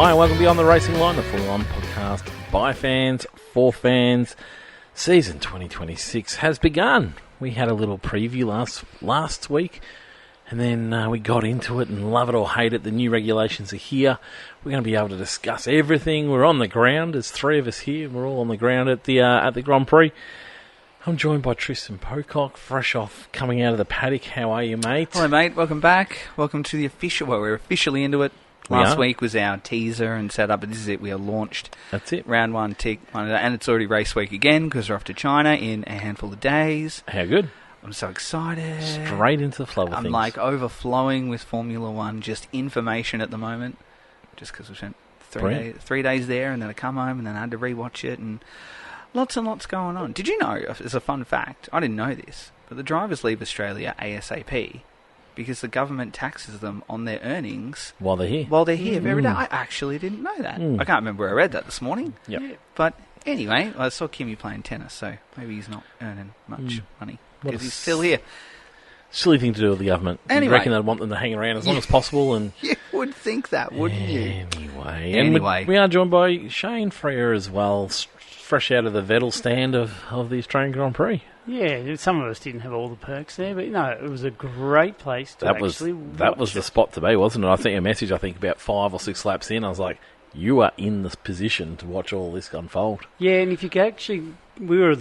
Hi and welcome Beyond the Racing Line, the Formula 1 podcast by fans, for fans. Season 2026 has begun. We had a little preview last week, and then we got into it, and love it or hate it, the new regulations are here. We're going to be able to discuss everything. We're on the ground. There's three of us here. We're all on the ground at the Grand Prix. I'm joined by Tristan Pocock, fresh off coming out of the paddock. How are you, mate? Hello, mate. Welcome back. Welcome to the official... Well, we're officially into it. Last week was our teaser and setup, but this is it. We are launched. That's it. Round one, tick. And it's already race week again because we're off to China in a handful of days. How good. I'm so excited. Straight into the flow of things. I'm like overflowing with Formula One, just information at the moment. Just because we spent three days there, and then I come home and then I had to rewatch it, and lots going on. Did you know, as a fun fact, I didn't know this, but the drivers leave Australia ASAP because the government taxes them on their earnings while they're here. Every day. I actually didn't know that. I can't remember where I read that this morning. Yep. But anyway, I saw Kimi playing tennis, so maybe he's not earning much money because he's still here. Silly thing to do with the government. Anyway. You reckon they'd want them to hang around as long as possible? And you would think that, wouldn't you? Anyway. We are joined by Shane Freer as well, fresh out of the Vettel stand of the Australian Grand Prix. Yeah, some of us didn't have all the perks there, but no, it was a great place to actually watch. That was the spot to be, wasn't it? I think a message, about 5 or 6 laps in, I was like, you are in this position to watch all this unfold. Yeah, and if you could actually, we were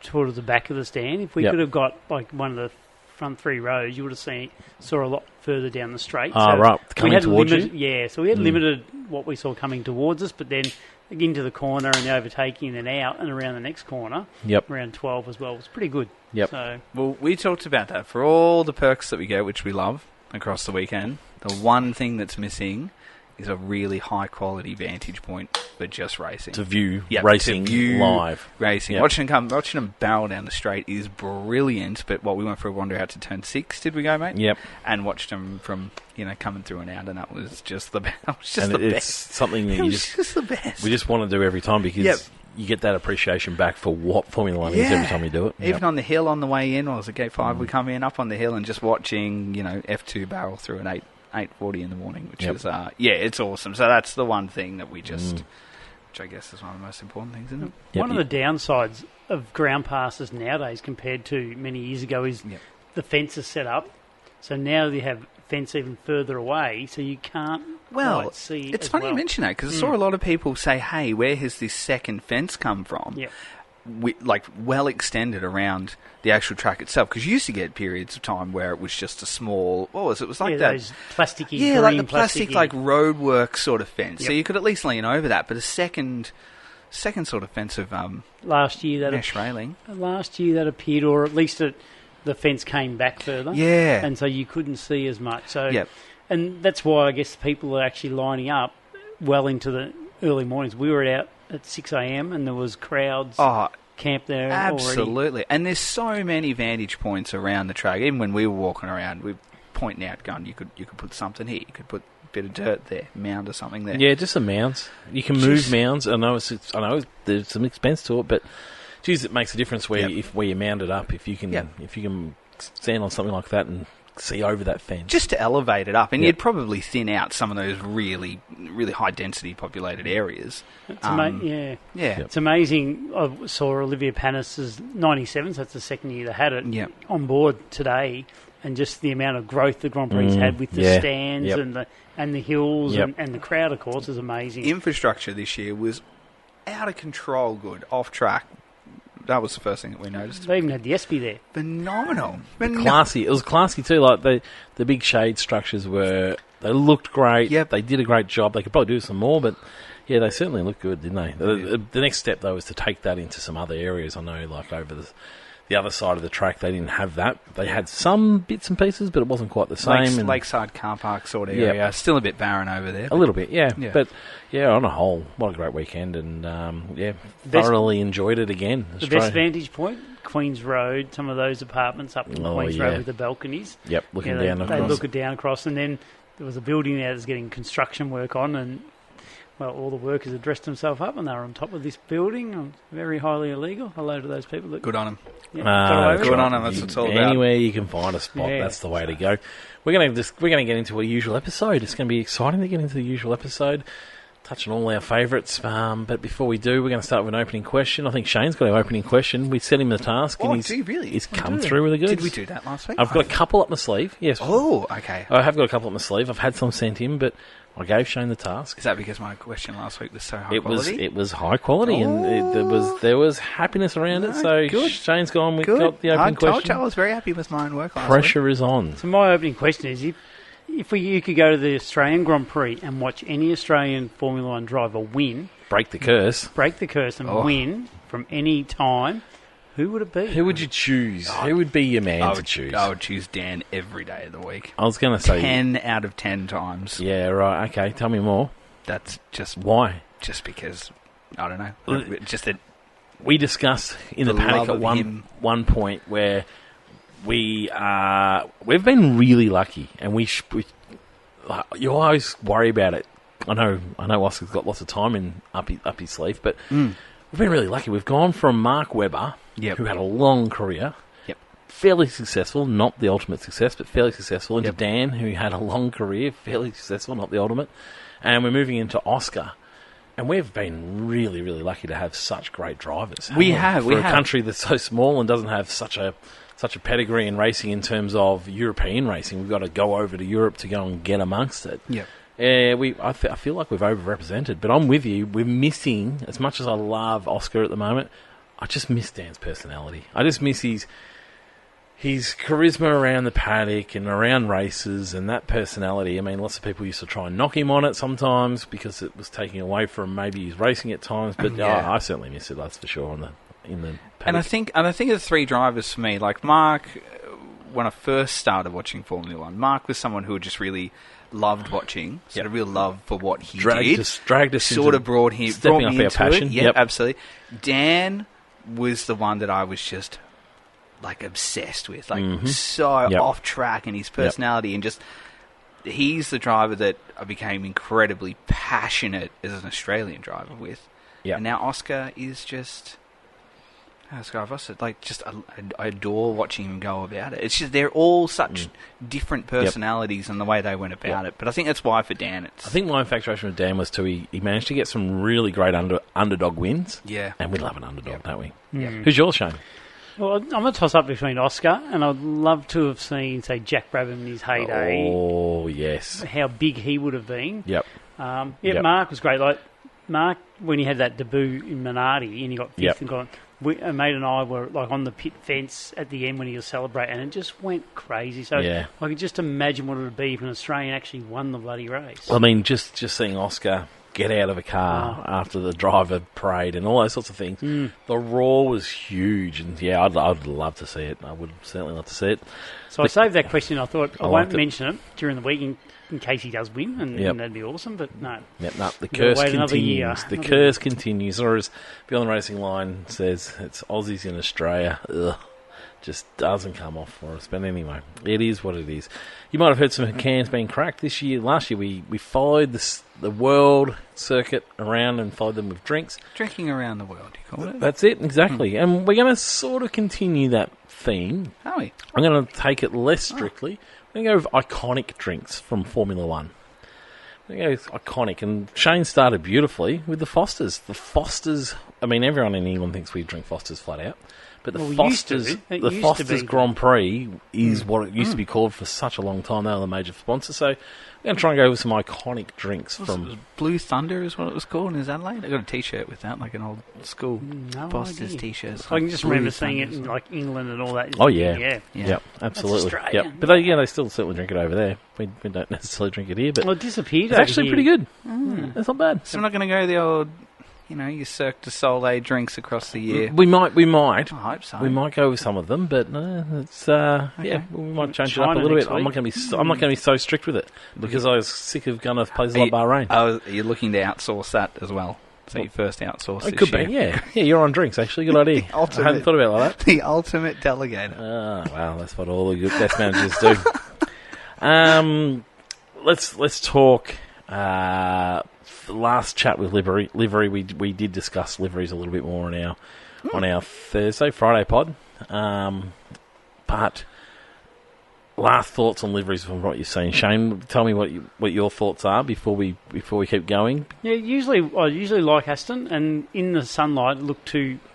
towards the back of the stand. If we could have got like one of the front 3 rows, you would have saw a lot further down the straight. Right, coming towards you? Yeah, so we had limited what we saw coming towards us, but then into the corner and the overtaking and then out and around the next corner, around 12 as well, was pretty good. Yep. So, well, we talked about that. For all the perks that we get, which we love, across the weekend, the one thing that's missing is a really high-quality vantage point for just racing. To view racing live. Racing. Yep. Watching them barrel down the straight is brilliant, but we went for a wander out to turn 6, did we go, mate? Yep. And watched them from, coming through and out, and that was just the best. It's something that just the best. We just want to do every time because you get that appreciation back for what Formula 1 is every time you do it. Even on the hill on the way in, or was it Gate 5, we come in up on the hill and just watching, F2 barrel through an 8:40 in the morning, which is, it's awesome. So that's the one thing that we just, which I guess is one of the most important things, isn't it? Yep. One of the downsides of ground passes nowadays compared to many years ago is the fence is set up. So now you have fence even further away, so you can't quite see. It's funny you mention that because I saw a lot of people say, "Hey, where has this second fence come from?" Yep. Well extended around the actual track itself, because you used to get periods of time where it was just a small, what was it? It was like that those plasticky, like the plastic like roadwork sort of fence. Yep. So you could at least lean over that, but a second sort of fence of last year that mesh railing. Last year that appeared, or at least the fence came back further. Yeah, and so you couldn't see as much. So, and that's why I guess people are actually lining up well into the early mornings. We were out at 6 a.m. and there was crowds camped there absolutely already. And there's so many vantage points around the track. Even when we were walking around, we were pointing out, going, you could put something here, you could put a bit of dirt there, mound or something there. Yeah, just some mounds. You can move mounds. I know there's some expense to it, but geez, it makes a difference where you mound it up. If you can stand on something like that and see over that fence, just to elevate it up, and you'd probably thin out some of those really, really high density populated areas. It's amazing. I saw Olivia Panis's 97, so that's the second year they had it on board today, and just the amount of growth the Grand Prix had with the stands and the hills and the crowd, of course, is amazing. Infrastructure this year was out of control good, off track. That was the first thing that we noticed. They even had the ESPY there. Phenomenal. Classy. It was classy too. Like the big shade structures they looked great. Yep. They did a great job. They could probably do some more, but they certainly looked good, didn't they? The next step though was to take that into some other areas. I know, like over the other side of the track, they didn't have that. They had some bits and pieces, but it wasn't quite the same. Lakeside car park sort of area. Still a bit barren over there. A little bit, yeah. But on a whole, what a great weekend, and thoroughly enjoyed it again. The best vantage point, Queen's Road, some of those apartments up in Queen's Road with the balconies. Yep, looking down across. They look it down across, and then there was a building there that's getting construction work on, and all the workers had dressed themselves up and they were on top of this building. Very highly illegal. Hello to those people. Good on them. Yeah, good on them. That's what it's all about. Anywhere you can find a spot, that's the way to go. We're going to get into a usual episode. It's going to be exciting to get into the usual episode. touch on all our favourites. But before we do, we're going to start with an opening question. I think Shane's got our opening question. We set him the task, and he's come through with a good. Did we do that last week? I've got a couple up my sleeve. Yes. Oh, okay. I have got a couple up my sleeve. I've had some sent in, but I gave Shane the task. Is that because my question last week was so high quality? It was high quality, and there was happiness around it. So good. Shane's gone. We got the opening question. I told you I was very happy with mine work last week. Pressure is on. So my opening question is: if you could go to the Australian Grand Prix and watch any Australian Formula One driver win, break the curse, and win from any time, who would it be? Who would you choose? Who would be your man to choose? I would choose Dan every day of the week. I was going to say 10 out of 10 times. Yeah, right. Okay, tell me more. That's just why? Just because I don't know. Just that we discussed in the paddock at one point where we've been really lucky, and you always worry about it. I know Oscar's got lots of time up his sleeve, but we've been really lucky. We've gone from Mark Webber, who had a long career, fairly successful, not the ultimate success, but fairly successful, into Dan, who had a long career, fairly successful, not the ultimate, and we're moving into Oscar. And we've been really, really lucky to have such great drivers. We have. For a country that's so small and doesn't have such a pedigree in racing in terms of European racing, we've got to go over to Europe to go and get amongst it. Yeah. I feel like we've overrepresented, but I'm with you. We're missing, as much as I love Oscar at the moment, I just miss Dan's personality. I just miss his charisma around the paddock and around races and that personality. I mean, lots of people used to try and knock him on it sometimes because it was taking away from maybe his racing at times, but I certainly miss it, that's for sure, in the paddock. And I think of the three drivers for me, like Mark, when I first started watching Formula One, Mark was someone who just really loved watching, had a real love for what he dragged us sort of brought me up our passion. It. Yep, absolutely. Dan was the one that I was just like obsessed with, like off track in his personality, and just he's the driver that I became incredibly passionate as an Australian driver with. Yeah. And now Oscar is just I adore watching him go about it. It's just they're all such different personalities and the way they went about it. But I think that's why for Dan, I think my infatuation with Dan was too. He managed to get some really great underdog wins. Yeah, and we love an underdog, don't we? Yeah. Who's yours, Shane? Well, I'm going to toss up between Oscar, and I'd love to have seen, say, Jack Brabham in his heyday. Oh, yes. How big he would have been. Yep. Mark was great. Like Mark, when he had that debut in Minardi, and he got fifth and got... mate and I were like on the pit fence at the end when he was celebrating, and it just went crazy. So I could just imagine what it would be if an Australian actually won the bloody race. I mean, just seeing Oscar get out of a car after the driver parade and all those sorts of things. The roar was huge, and I'd love to see it. I would certainly love to see it. So I saved that question. I thought I won't mention it during the week in case he does win, and that'd be awesome, but no. The curse continues. The curse continues, or as Beyond the Racing Line says, it's Aussies in Australia. Ugh, just doesn't come off for us. But anyway, it is what it is. You might have heard some cans being cracked this year. Last year we followed the world circuit around and followed them with drinks. Drinking around the world, you call it? That's it, exactly. And we're going to sort of continue that theme. Are we? I'm going to take it less strictly. I'm going to go with iconic drinks from Formula One. I'm going to go with iconic. And Shane started beautifully with the Fosters. The Fosters, I mean, everyone in England thinks we drink Fosters flat out. But the Fosters Grand Prix is what it used to be called for such a long time. They were the major sponsor. So I'm going to try and go with some iconic drinks from... Blue Thunder is what it was called in Adelaide. I got a T-shirt with that, like an old school Fosters T-shirt. I can just remember seeing it in like England and all that. Oh, yeah. Yep, absolutely. Yep. But they still certainly drink it over there. We don't necessarily drink it here. But it disappeared. It's actually pretty good. It's not bad. So we're not going to go the old... your Cirque du Soleil drinks across the year. We might. I hope so. We might go with some of them, but it's we might change it up a little bit. I'm not going to be so strict with it because I was sick of going to places like Bahrain. You're looking to outsource that as well. So you first outsource it could be, yeah. You're on drinks, actually. Good idea. I hadn't thought about it like that. The ultimate delegator. Well, that's what all the good best managers do. Let's talk... last chat with livery. We did discuss liveries a little bit more on our Friday pod. But last thoughts on liveries from what you're saying, Shane. Tell me what your thoughts are before we keep going. Yeah, I usually like Aston, and in the sunlight,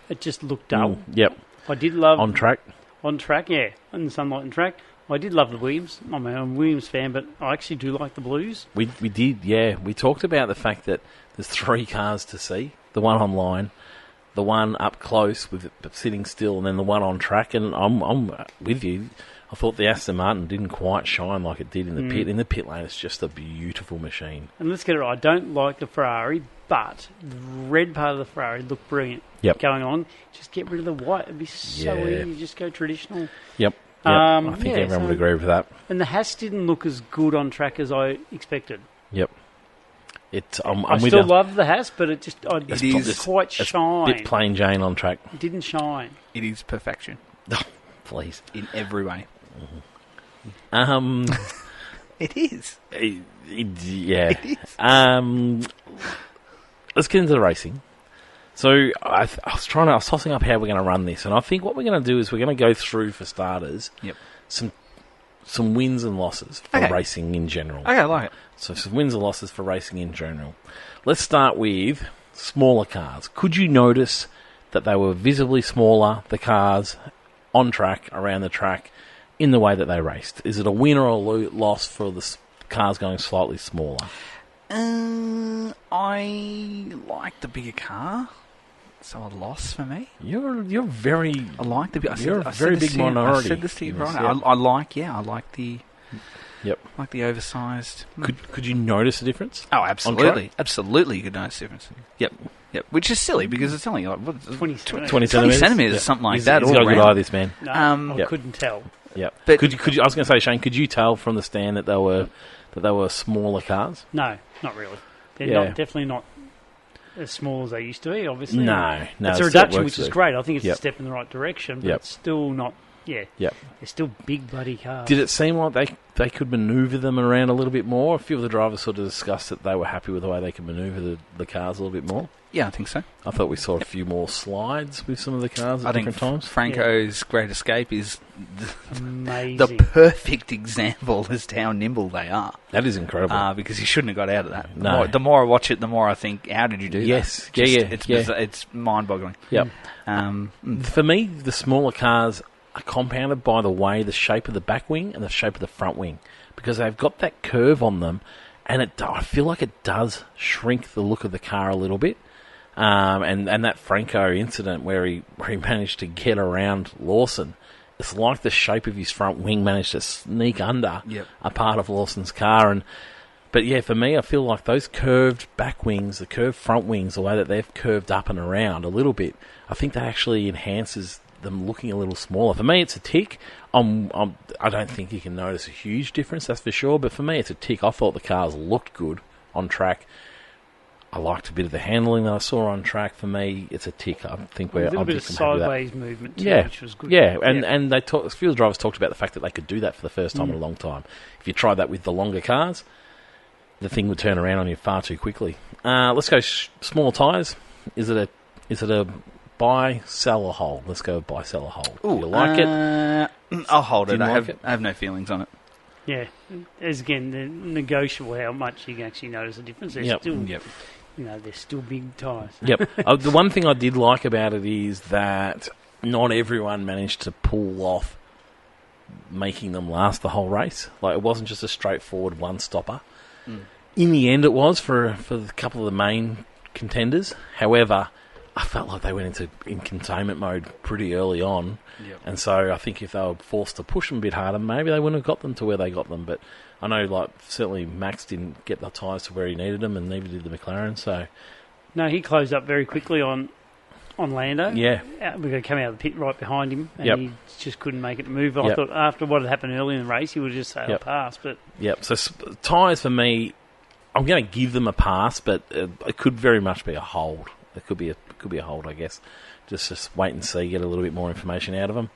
it just looked dull. Yep. I did love on track. On track, yeah, in the sunlight and track. I did love the Williams. I mean, I'm a Williams fan, but I actually do like the Blues. We did, yeah. We talked about the fact that there's 3 cars to see: the one online, the one up close with it sitting still, and then the one on track. And I'm with you. I thought the Aston Martin didn't quite shine like it did in the pit. In the pit lane, it's just a beautiful machine. And let's get it right. I don't like the Ferrari, but the red part of the Ferrari looked brilliant. Yep. Going on, just get rid of the white. It'd be so easy. Just go traditional. Yep. I think everyone would agree with that. And the Haas didn't look as good on track as I expected. Yep. I still love the Haas, but it didn't quite shine. A bit plain Jane on track. It didn't shine. It is perfection. Oh, please. In every way. It is. Yeah. It is. Let's get into the racing. So I was tossing up how we're going to run this, and I think what we're going to do is we're going to go through, for starters, some wins and losses for racing in general. Okay, I like it. So some wins and losses for racing in general. Let's start with smaller cars. Could you notice that they were visibly smaller, the cars on track, around the track, in the way that they raced? Is it a win or a loss for the cars going slightly smaller? I like the bigger car, so a loss for me. You're very. I like the. You're a very big minority. I said this to you, right? I like the. Yep. Like the oversized. Could you notice a difference? Oh, absolutely, absolutely. You could notice a difference. Yep. Which is silly because it's only like 20 centimeters, something like that. He's got a good eye, this man. No, I couldn't tell. Yep. But could you? I was going to say, Shane, could you tell from the stand that they were smaller cars? No, not really. They're definitely not as small as they used to be, obviously. No. It's a reduction, which is great. I think it's a step in the right direction, but it's still not. Yeah. Yep. They're still big bloody cars. Did it seem like they could manoeuvre them around a little bit more? A few of the drivers sort of discussed that they were happy with the way they could manoeuvre the cars a little bit more. Yeah, I think so. I thought we saw a few more slides with some of the cars at different times. Franco's Great Escape is amazing. The perfect example as to how nimble they are. That is incredible. Because he shouldn't have got out of that. No. The more I watch it, the more I think, how did you do that? Yes. It's mind-boggling. Yep. For me, the smaller cars are compounded by the shape of the back wing and the shape of the front wing, because they've got that curve on them, and I feel like it does shrink the look of the car a little bit. And that Franco incident where he managed to get around Lawson, it's like the shape of his front wing managed to sneak under a part of Lawson's car. But yeah, for me, I feel like those curved back wings, the curved front wings, the way that they've curved up and around a little bit, I think that actually enhances them looking a little smaller. For me, it's a tick. I don't think you can notice a huge difference, that's for sure, but for me, it's a tick. I thought the cars looked good on track. I liked a bit of the handling that I saw on track. For me, it's a tick. I think a little bit of sideways movement too, which was good. Yeah, and a few of the drivers talked about the fact that they could do that for the first time in a long time. If you tried that with the longer cars, the thing would turn around on you far too quickly. Let's go small tyres. Is it a buy, sell, or hold? Let's go buy, sell, or hold. Ooh, you like it? I'll hold it. I have no feelings on it. Yeah, as again, they're negotiable how much you can actually notice a difference. They're still big tyres. Yep. The one thing I did like about it is that not everyone managed to pull off making them last the whole race. Like, it wasn't just a straightforward one-stopper. In the end, it was for a couple of the main contenders. However, I felt like they went in containment mode pretty early on. Yep. And so I think if they were forced to push them a bit harder, maybe they wouldn't have got them to where they got them. But I know, certainly Max didn't get the tyres to where he needed them, and neither did the McLaren. So, no, he closed up very quickly on Lando. Yeah. We're going to come out of the pit right behind him, and he just couldn't make it move. I thought after what had happened early in the race, he would have just sailed past. But so tyres for me, I'm going to give them a pass, but it could very much be a hold. It could be a hold, I guess. Just wait and see, get a little bit more information out of them.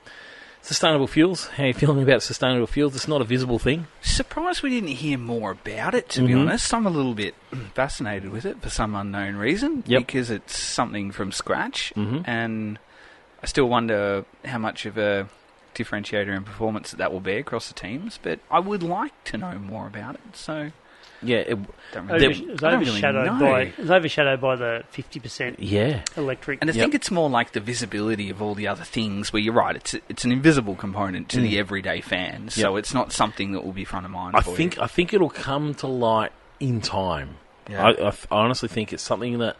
Sustainable fuels. How are you feeling about sustainable fuels? It's not a visible thing. Surprised we didn't hear more about it, to be honest. I'm a little bit fascinated with it for some unknown reason, because it's something from scratch, and I still wonder how much of a differentiator in performance that will be across the teams, but I would like to know more about it. So yeah, it was overshadowed by the 50% electric. And I think it's more like the visibility of all the other things. Where you're right, it's an invisible component to the everyday fan, so it's not something that will be front of mind. I think it'll come to light in time. Yeah. I honestly think it's something that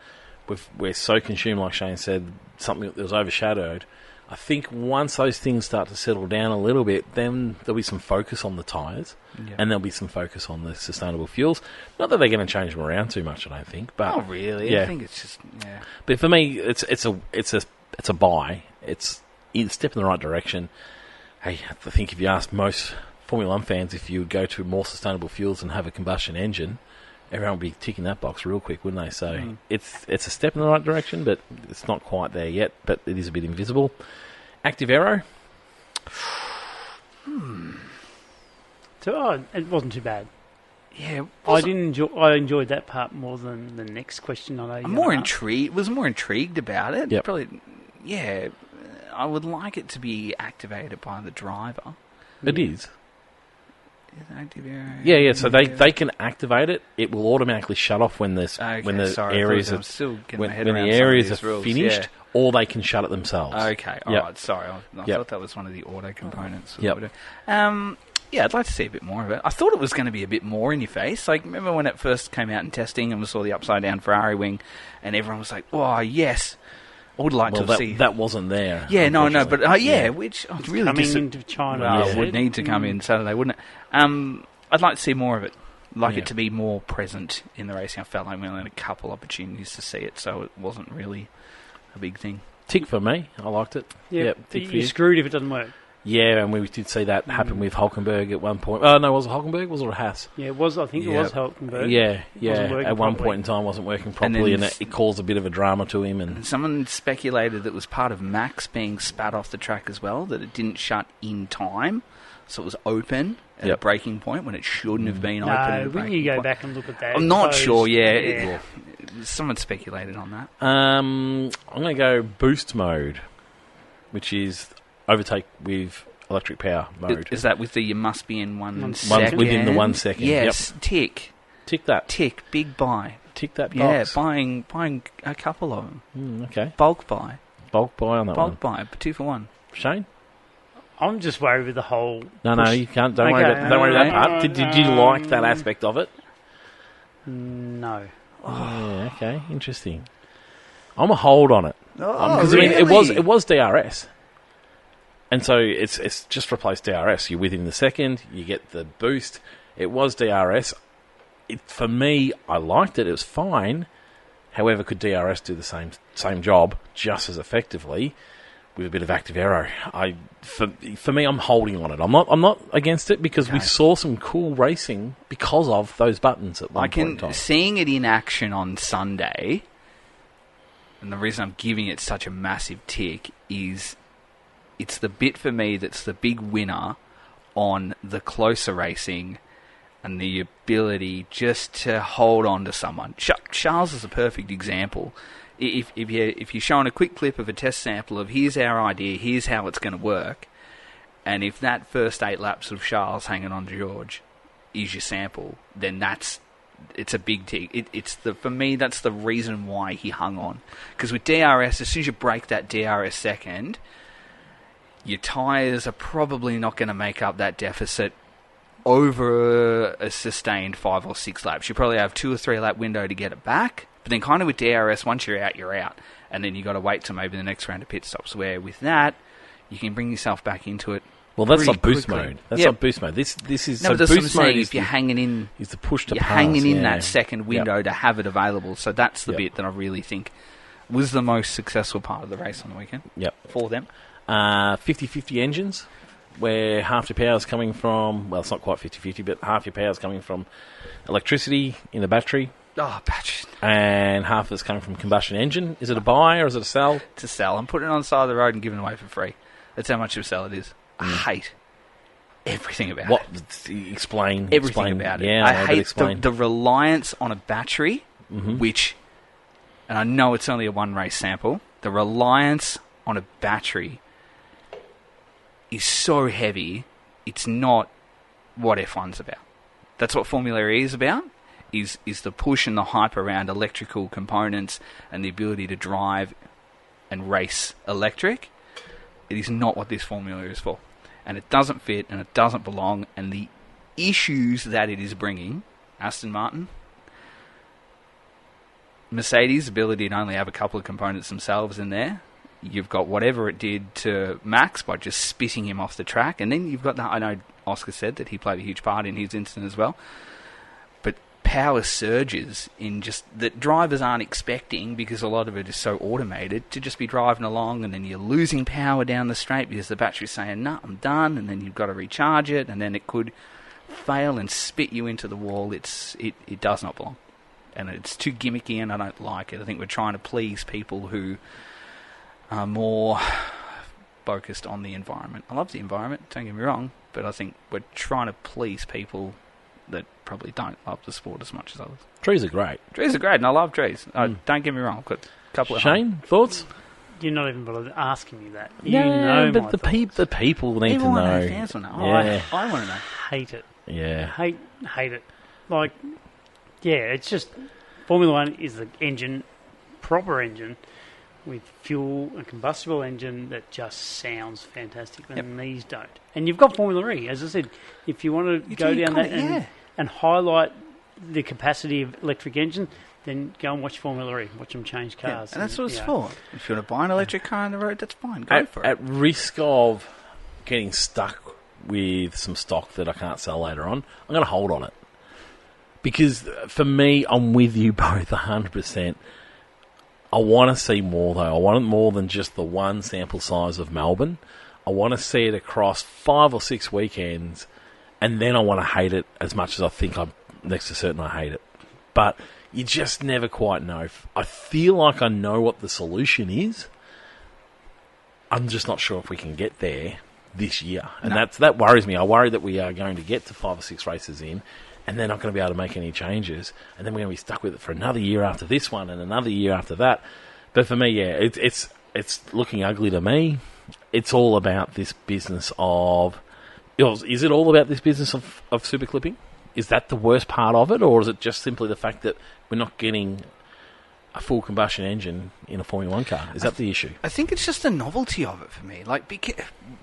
we're so consumed, like Shane said, something that was overshadowed. I think once those things start to settle down a little bit, then there'll be some focus on the tyres, and there'll be some focus on the sustainable fuels. Not that they're going to change them around too much, I don't think. But not really. Yeah. I think it's just But for me, it's a buy. It's a step in the right direction. Hey, I think if you ask most Formula 1 fans if you would go to more sustainable fuels and have a combustion engine, everyone would be ticking that box real quick, wouldn't they? So it's a step in the right direction, but it's not quite there yet. But it is a bit invisible. Active Aero. So it wasn't too bad. Yeah, I enjoyed that part more than the next question. I'm more intrigued. Was more intrigued about it. Yep. Probably. Yeah, I would like it to be activated by the driver. It is. Active Aero. Yeah. So they can activate it. It will automatically shut off when the areas are finished, or they can shut it themselves. Okay, all right. Sorry, I thought that was one of the auto components. I'd like to see a bit more of it. I thought it was going to be a bit more in your face. Like, remember when it first came out in testing and we saw the upside down Ferrari wing, and everyone was like, "Oh yes." I would like to see that wasn't there. Yeah, no, but which really coming into China. Would need to come in Saturday, wouldn't it? I'd like to see more of it. Like it to be more present in the racing. I felt like we only had a couple opportunities to see it, so it wasn't really a big thing. Tick for me. I liked it. Yeah, you're screwed if it doesn't work. Yeah, and we did see that happen with Hulkenberg at one point. Oh, no, was it Hulkenberg? Was it a Haas? Yeah, it was. I think it was Hulkenberg. Yeah. At one point in time, wasn't working properly, and it caused a bit of a drama to him. And someone speculated that it was part of Max being spat off the track as well, that it didn't shut in time, so it was open at a braking point when it shouldn't have been open. No, when you go back and look at that, I'm not sure. Someone speculated on that. I'm going to go boost mode, which is overtake with electric power mode. Is that with the you must be in 1 second? Within the 1 second. Yes, tick that. Tick, big buy. Tick that box. Yeah, buying a couple of them. Okay. Bulk buy on that one. Bulk buy, 2 for 1. Shane? I'm just worried with the whole... No, you can't. Don't worry about that part. Did you like that aspect of it? No. Yeah, okay, interesting. I'm a hold on it. Because really? It was DRS. And so it's just replaced DRS. You're within the second, you get the boost. It was DRS. For me, I liked it. It was fine. However, could DRS do the same job just as effectively with a bit of active aero? For me, I'm holding on it. I'm not against it because we saw some cool racing because of those buttons at one point in time. Seeing it in action on Sunday, and the reason I'm giving it such a massive tick is it's the bit for me that's the big winner on the closer racing and the ability just to hold on to someone. Charles is a perfect example. If you're showing a quick clip of a test sample of here's our idea, here's how it's going to work, and if that first 8 laps of Charles hanging on to George is your sample, then it's a big tick. For me, that's the reason why he hung on. Because with DRS, as soon as you break that DRS second, your tyres are probably not going to make up that deficit over a sustained 5 or 6 laps. You probably have 2 or 3 lap window to get it back. But then kind of with DRS, once you're out, you're out. And then you've got to wait till maybe the next round of pit stops, where with that, you can bring yourself back into it. Well, that's not boost mode. That's not boost mode. This is... No, but that's boost mode if you're hanging in... Is the push to you're pass. Hanging in that second window to have it available. So that's the bit that I really think was the most successful part of the race on the weekend. Yep. For them. 50-50 engines, where half your power is coming from... Well, it's not quite 50-50, but half your power is coming from electricity in the battery. Oh, battery. And half is coming from combustion engine. Is it a buy or is it a sell? It's a sell. I'm putting it on the side of the road and giving it away for free. That's how much of a sell it is. I hate everything about it. Explain about it. Yeah, I hate the reliance on a battery, which, and I know it's only a one race sample, the reliance on a battery is so heavy, it's not what F1's about. That's what Formula E is about, is the push and the hype around electrical components and the ability to drive and race electric. It is not what this Formula is for. And it doesn't fit, and it doesn't belong, and the issues that it is bringing, Aston Martin, Mercedes' ability to only have a couple of components themselves in there. You've got whatever it did to Max by just spitting him off the track. And then you've got I know Oscar said that he played a huge part in his incident as well. But power surges in just that drivers aren't expecting, because a lot of it is so automated, to just be driving along, and then you're losing power down the straight because the battery's saying, "No, I'm done," and then you've got to recharge it, and then it could fail and spit you into the wall. It does not belong. And it's too gimmicky, and I don't like it. I think we're trying to please people who are more focused on the environment. I love the environment, don't get me wrong, but I think we're trying to please people that probably don't love the sport as much as others. Trees are great. Trees are great, and I love trees. Don't get me wrong, I've got a couple of... Shane, thoughts? You're not even bothered asking me that. But the people need to know. Fans will know. Yeah. I want to know. Hate it. Yeah. Hate it. Like, yeah, it's just... Formula One is the engine, proper engine, with fuel, a combustible engine that just sounds fantastic, and these don't. And you've got Formula E, as I said. If you want to go down that and highlight the capacity of electric engine, then go and watch Formula E. Watch them change cars. And that's what it's for. If you want to buy an electric car on the road, that's fine. Go for it. At risk of getting stuck with some stock that I can't sell later on, I'm going to hold on it. Because for me, I'm with you both 100%. I want to see more, though. I want it more than just the one sample size of Melbourne. I want to see it across 5 or 6 weekends, and then I want to hate it as much as I think I'm next to certain I hate it. But you just never quite know. I feel like I know what the solution is. I'm just not sure if we can get there this year. And that worries me. I worry that we are going to get to 5 or 6 races in, and they're not going to be able to make any changes, and then we're going to be stuck with it for another year after this one and another year after that. But for me, it's looking ugly to me. It's all about this business of... Is it all about this business of super clipping? Is that the worst part of it, or is it just simply the fact that we're not getting a full combustion engine in a Formula 1 car? Is that the issue? I think it's just the novelty of it for me. Like,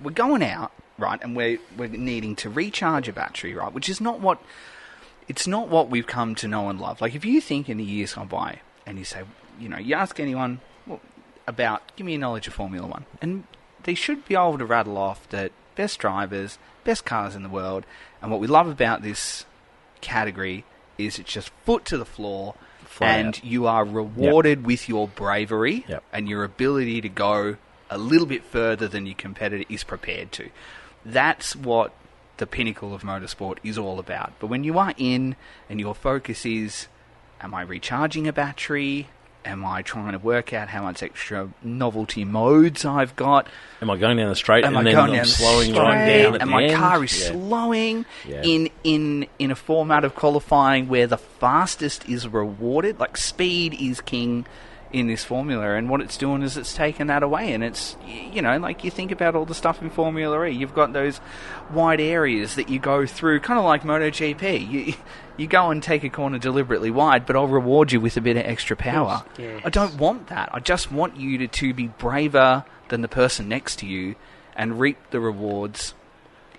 we're going out, right, and we're needing to recharge a battery, right, which is not what... It's not what we've come to know and love. Like, if you think in the years gone by, and you say, you ask anyone give me a knowledge of Formula 1, and they should be able to rattle off the best drivers, best cars in the world, and what we love about this category is it's just foot to the floor, and you are rewarded with your bravery and your ability to go a little bit further than your competitor is prepared to. That's what the pinnacle of motorsport is all about. But when you are in and your focus is, am I recharging a battery? Am I trying to work out how much extra novelty modes I've got? Am I going down the straight and then I'm slowing right down at and the my end? car is slowing in a format of qualifying where the fastest is rewarded. Like, speed is king in this formula, and what it's doing is it's taken that away. And it's, like, you think about all the stuff in Formula E, you've got those wide areas that you go through, kind of like MotoGP. You go and take a corner deliberately wide, but I'll reward you with a bit of extra power. Yes. I don't want that. I just want you to be braver than the person next to you and reap the rewards.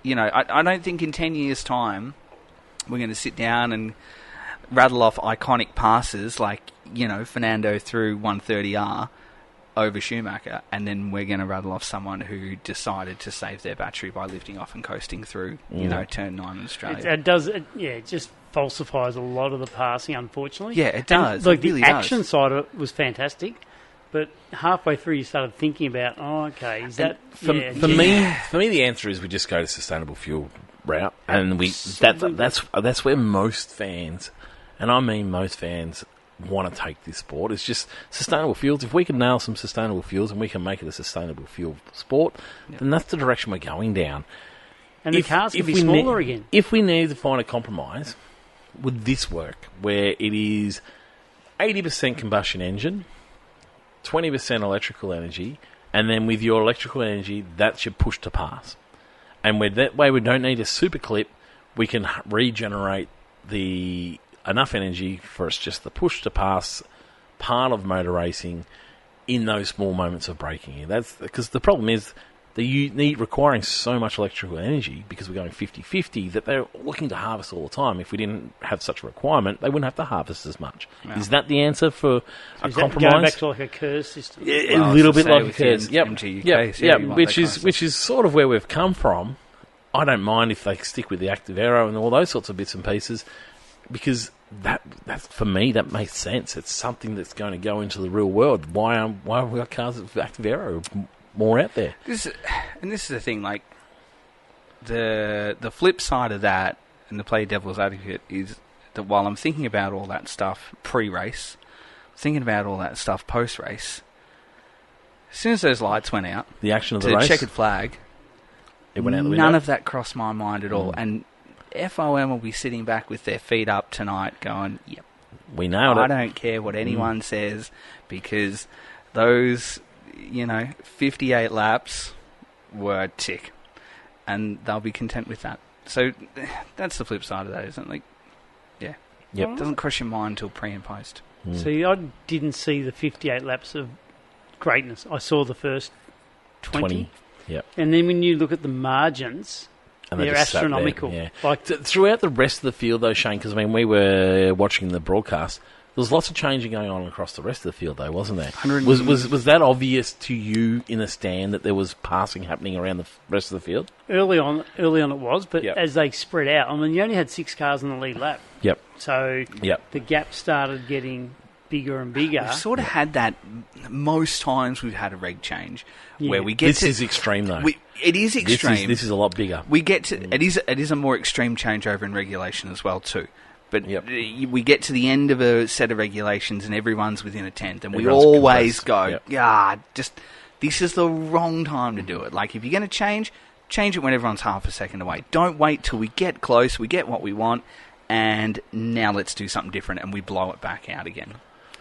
I don't think in 10 years' time we're going to sit down and rattle off iconic passes like, Fernando through 130R over Schumacher, and then we're going to rattle off someone who decided to save their battery by lifting off and coasting through, turn 9 in Australia. It just falsifies a lot of the passing, unfortunately. Yeah, it does. And, the action side of it was fantastic, but halfway through you started thinking about, is that... For me, the answer is we just go to sustainable fuel route, and that's where most fans, and I mean most fans, want to take this sport. It's just sustainable fuels. If we can nail some sustainable fuels and we can make it a sustainable fuel sport, then that's the direction we're going down. And the cars can be smaller again. If we need to find a compromise, would this work? Where it is 80% combustion engine, 20% electrical energy, and then with your electrical energy, that's your push to pass. And that way we don't need a super clip. We can regenerate enough energy for us just the push to pass part of motor racing in those small moments of braking. That's because the problem is requiring so much electrical energy because we're going 50-50 that they're looking to harvest all the time. If we didn't have such a requirement, they wouldn't have to harvest as much. No. Is that the answer for a compromise? Going back to like a KERS system? Yeah, a little bit like a KERS. Yep, which is sort of where we've come from. I don't mind if they stick with the active aero and all those sorts of bits and pieces, because that for me that makes sense. It's something that's going to go into the real world. Why have we got cars with active aero more out there? This is the thing. Like the flip side of that, and to play devil's advocate, is that while I'm thinking about all that stuff pre-race, thinking about all that stuff post-race, as soon as those lights went out, the action of the to race, the checkered flag, it went out the window. None of that crossed my mind at all. And FOM will be sitting back with their feet up tonight going, yep, we nailed it. I don't care what anyone says, because those, 58 laps were a tick. And they'll be content with that. So that's the flip side of that, isn't it? Like, yeah. Yep. It doesn't cross your mind until pre and post. See, I didn't see the 58 laps of greatness. I saw the first 20. Yep. And then when you look at the margins, and they're astronomical. There, yeah. Like throughout the rest of the field, though, Shane, because we were watching the broadcast, there was lots of changing going on across the rest of the field, though, wasn't there? Was that obvious to you in the stand that there was passing happening around the rest of the field? Early on it was, but as they spread out, I mean, you only had 6 cars in the lead lap. Yep. So the gap started getting bigger and bigger. We've sort of had that most times we've had a reg change where we get this is extreme though. It is extreme. This is a lot bigger. We get to it is a more extreme changeover in regulation as well too. But we get to the end of a set of regulations and everyone's within a tenth, and we always go, this is the wrong time to do it. Like, if you're going to change it when everyone's half a second away. Don't wait till we get close, we get what we want, and now let's do something different, and we blow it back out again.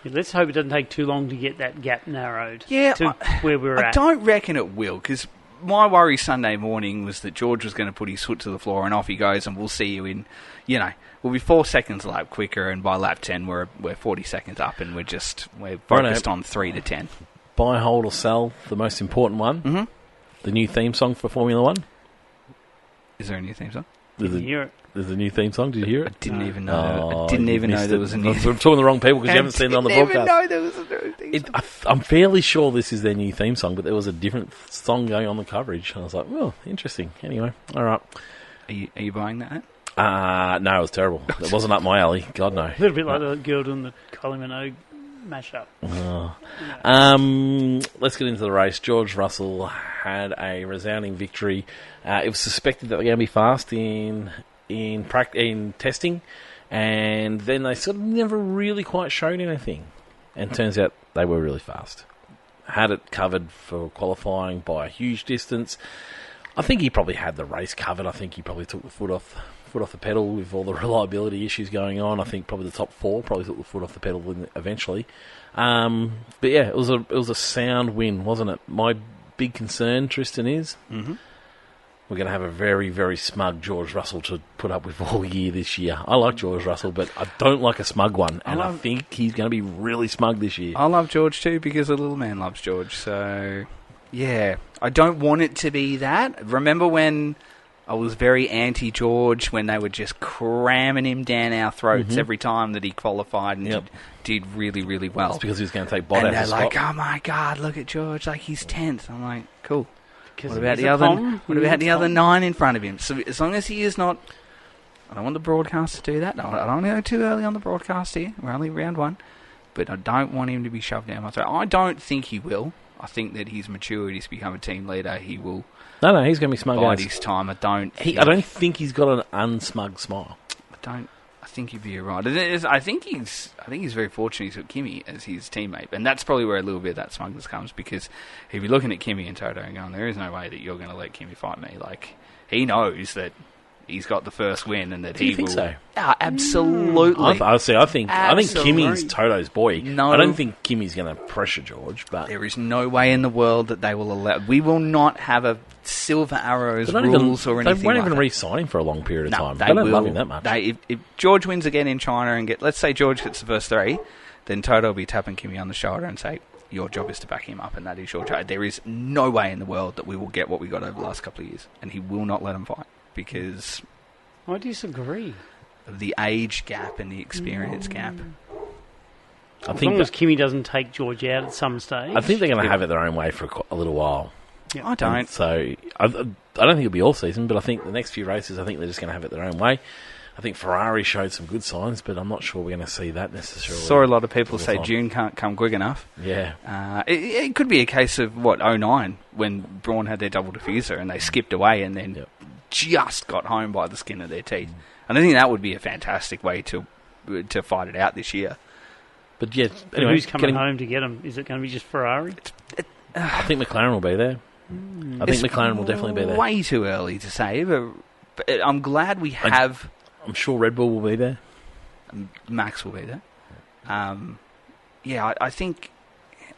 Yeah, let's hope it doesn't take too long to get that gap narrowed to where we're at. I don't reckon it will, because my worry Sunday morning was that George was going to put his foot to the floor and off he goes, and we'll see you in, we'll be 4 seconds a lap quicker, and by lap 10 we're 40 seconds up, and we're focused on 3 to 10. Buy, hold, or sell, the most important one. Mm-hmm. The new theme song for Formula One. Is there a new theme song? There's a new theme song. Did you hear it? I didn't even know. I didn't even know there was a new. I'm talking to the wrong people because you haven't seen it on the broadcast. I didn't even know there was a new theme song. I'm fairly sure this is their new theme song, but there was a different song going on the coverage, and I was like, "Well, interesting." Anyway, all right. Are you buying that? No, it was terrible. It wasn't up my alley. God no. A little bit like the girl doing the Kylie Minogue mashup. Let's get into the race. George Russell had a resounding victory. It was suspected that they're going to be fast in testing, and then they sort of never really quite showed anything. And it turns out they were really fast. Had it covered for qualifying by a huge distance. I think he probably had the race covered. I think he probably took the foot off the pedal with all the reliability issues going on. I think probably the top 4 probably took the foot off the pedal eventually. But yeah, it was a sound win, wasn't it? My big concern, Tristan, is we're going to have a very, very smug George Russell to put up with all year this year. I like George Russell, but I don't like a smug one, and I think he's going to be really smug this year. I love George too, because the little man loves George, so yeah. I don't want it to be that. Remember when I was very anti-George when they were just cramming him down our throats every time that he qualified and did really, really well. It's because he was going to take Bottas. And they're like, oh my God, look at George, like he's 10th. I'm like, cool. What about the other 9 in front of him? So as long as he is not... I don't want the broadcast to do that. No, I don't want to go too early on the broadcast here. We're only round 1. But I don't want him to be shoved down my throat. I don't think he will. I think that he's matured. He's become a team leader. He will... No, he's going to be smug. Bide his time. I don't think he's got an unsmug smile. I think you'd be right. I think he's very fortunate he's got Kimi as his teammate, and that's probably where a little bit of that smugness comes, because he'd be looking at Kimi and Toto and going, there is no way that you're going to let Kimi fight me. Like, he knows that he's got the first win and that he will. Do you think so? Absolutely. I think Kimi's Toto's boy. No, I don't think Kimi's going to pressure George, but there is no way in the world that they will allow. We will not have a Silver Arrows rules or anything. They won't like even that. re-sign him for a long period of time. They don't love him that much. If George wins again in China and let's say George gets the first 3, then Toto will be tapping Kimi on the shoulder and say, your job is to back him up, and that is your job. There is no way in the world that we will get what we got over the last couple of years, and he will not let him fight because... I disagree. Of the age gap and the experience gap. As long as Kimi doesn't take George out at some stage. I think they're going to have it their own way for a little while. Yeah. I don't. And so I don't think it'll be all season, but I think the next few races, I think they're just going to have it their own way. I think Ferrari showed some good signs, but I'm not sure we're going to see that necessarily. Saw a lot of people say June can't come quick enough. Yeah. It could be a case of, 09, when Brawn had their double diffuser and they skipped away and then just got home by the skin of their teeth. And I think that would be a fantastic way to fight it out this year. But yeah, anyway, who's coming home to get them? Is it going to be just Ferrari? I think McLaren will be there. I think McLaren will definitely be there. Way too early to say, but I'm glad we have... I'm sure Red Bull will be there. Max will be there. I think...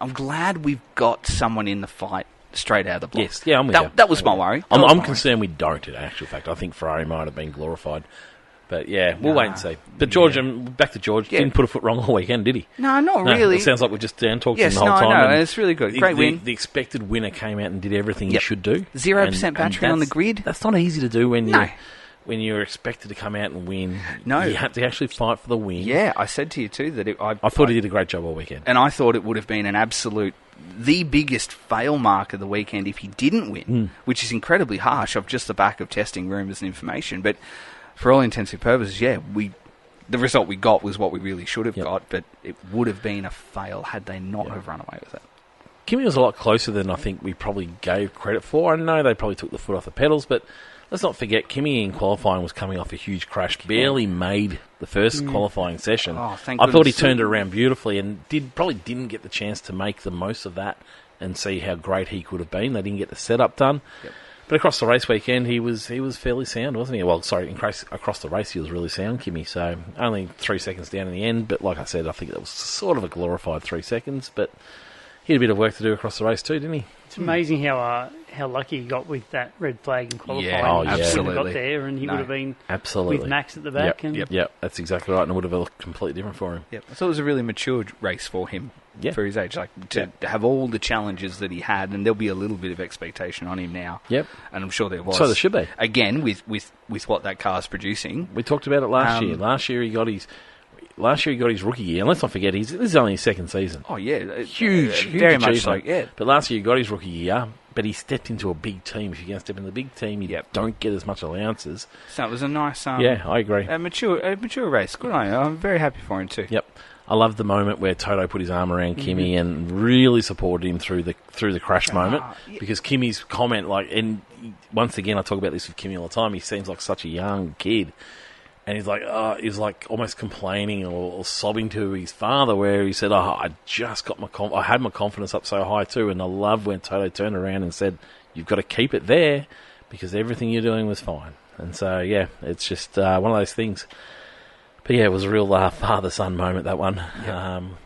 I'm glad we've got someone in the fight straight out of the block. Yes, yeah, I'm with you. That was my worry. I'm concerned we don't, in actual fact. I think Ferrari might have been glorified. But yeah, we'll wait and see. But George, back to George, didn't put a foot wrong all weekend, did he? No, not really. It sounds like we just talked him the whole time. No, it's really good. Great win. The expected winner came out and did everything he should do. 0% battery on the grid. That's not easy to do when you're expected to come out and win. No. You have to actually fight for the win. Yeah, I said to you too that I thought he did a great job all weekend. And I thought it would have been the biggest fail mark of the weekend if he didn't win, which is incredibly harsh off just the back of testing rumours and information. But for all intents and purposes, the result we got was what we really should have got, but it would have been a fail had they not have run away with it. Kimi was a lot closer than I think we probably gave credit for. I know they probably took the foot off the pedals, but let's not forget Kimi in qualifying was coming off a huge crash, barely made the first qualifying session. I thought he turned it around beautifully and probably didn't get the chance to make the most of that and see how great he could have been. They didn't get the setup done. Yep. But across the race weekend, he was fairly sound, wasn't he? Well, sorry, across the race, he was really sound, Kimi. So only 3 seconds down in the end. But like I said, I think that was sort of a glorified 3 seconds. But he had a bit of work to do across the race too, didn't he? It's amazing how lucky he got with that red flag in qualifying. Yeah, absolutely. He got there, and he would have been with Max at the back. Yep, that's exactly right, and it would have looked completely different for him. Yep. I thought it was a really mature race for him for his age, to have all the challenges that he had, and there'll be a little bit of expectation on him now. Yep, and I'm sure there was. So there should be. Again, with what that car's producing. We talked about it last year. Last year he got his rookie year, and let's not forget this is only his second season. Oh yeah, huge very achievement. much so. Yeah, but last year he got his rookie year, but he stepped into a big team. If you're going to step in the big team, you don't get as much allowances. So it was a nice, yeah, I agree. A mature race. Good on you. I'm very happy for him too. Yep. I love the moment where Toto put his arm around Kimi and really supported him through the crash moment, because Kimi's comment, and once again I talk about this with Kimi all the time, he seems like such a young kid, and he's like almost complaining or sobbing to his father, where he said, I just got I had my confidence up so high too, and I love when Toto turned around and said, you've got to keep it there because everything you're doing was fine. And so it's just one of those things. But it was a real father-son moment, that one.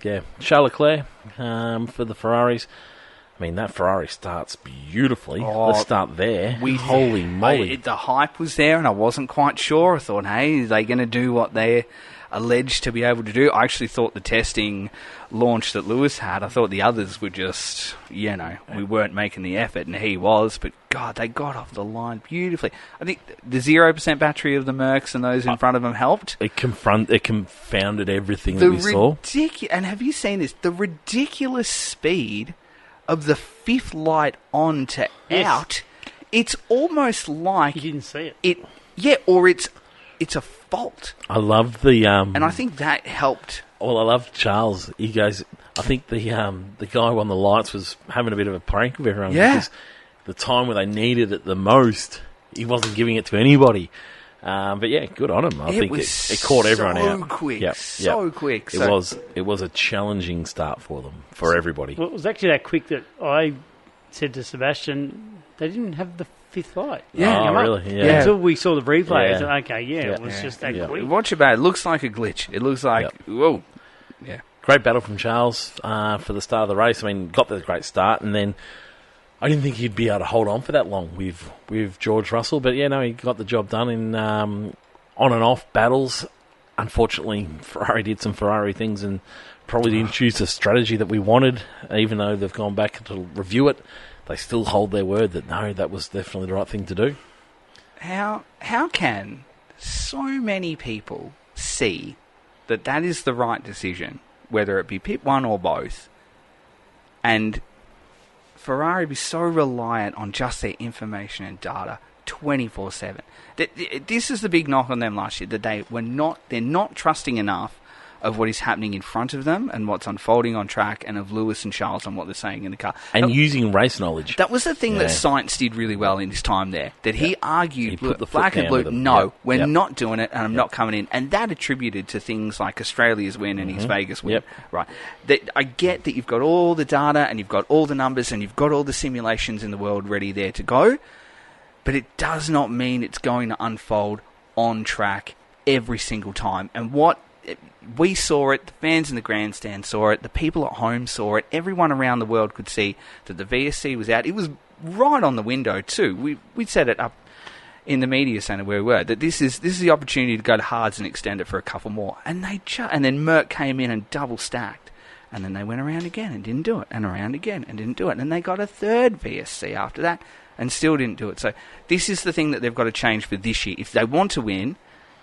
Yep. Charles Leclerc for the Ferraris. I mean, that Ferrari starts beautifully. Let's start there. Holy moly. The hype was there, and I wasn't quite sure. I thought, hey, are they going to do what they're alleged to be able to do? I actually thought the testing launch that Lewis had, I thought the others were just, we weren't making the effort, and he was. But, God, they got off the line beautifully. I think the 0% battery of the Mercs and those in front of them helped. It confounded everything that we saw. And have you seen this? The ridiculous speed of the fifth light on to out, it's almost like you didn't see it. Or it's a fault. I love the and I think that helped. Well, I love Charles. He goes, I think the guy on the lights was having a bit of a prank with everyone because the time where they needed it the most, he wasn't giving it to anybody. But good on him. I think it caught everyone out. So quick. It was a challenging start for them, for everybody. Well, it was actually that quick that I said to Sebastian, they didn't have the fifth light. Yeah, really? Yeah. Until we saw the replay, I said, it was just that quick. Watch it back. It looks like a glitch. It looks like, whoa. Yeah. Great battle from Charles for the start of the race. I mean, got the great start, and then I didn't think he'd be able to hold on for that long with George Russell, but yeah, no, he got the job done in on and off battles. Unfortunately, Ferrari did some Ferrari things and probably didn't choose the strategy that we wanted, even though they've gone back to review it. They still hold their word that no, that was definitely the right thing to do. How can so many people see that is the right decision, whether it be pit one or both, and Ferrari be so reliant on just their information and data 24/7? This is the big knock on them last year, that they're not trusting enough of what is happening in front of them and what's unfolding on track, and of Lewis and Charles and what they're saying in the car. And using race knowledge. That was the thing that Sainz did really well in his time there, that he argued black and blue, no, we're not doing it, and I'm not coming in. And that attributed to things like Australia's win and his Vegas win. Right. I get that you've got all the data and you've got all the numbers and you've got all the simulations in the world ready there to go, but it does not mean it's going to unfold on track every single time. And we saw it, the fans in the grandstand saw it, the people at home saw it, everyone around the world could see that the VSC was out. It was right on the window too. We set it up in the media centre where we were, that this is the opportunity to go to hards and extend it for a couple more. And and then Merc came in and double stacked. And then they went around again and didn't do it, and around again and didn't do it. And then they got a third VSC after that and still didn't do it. So this is the thing that they've got to change for this year. If they want to win,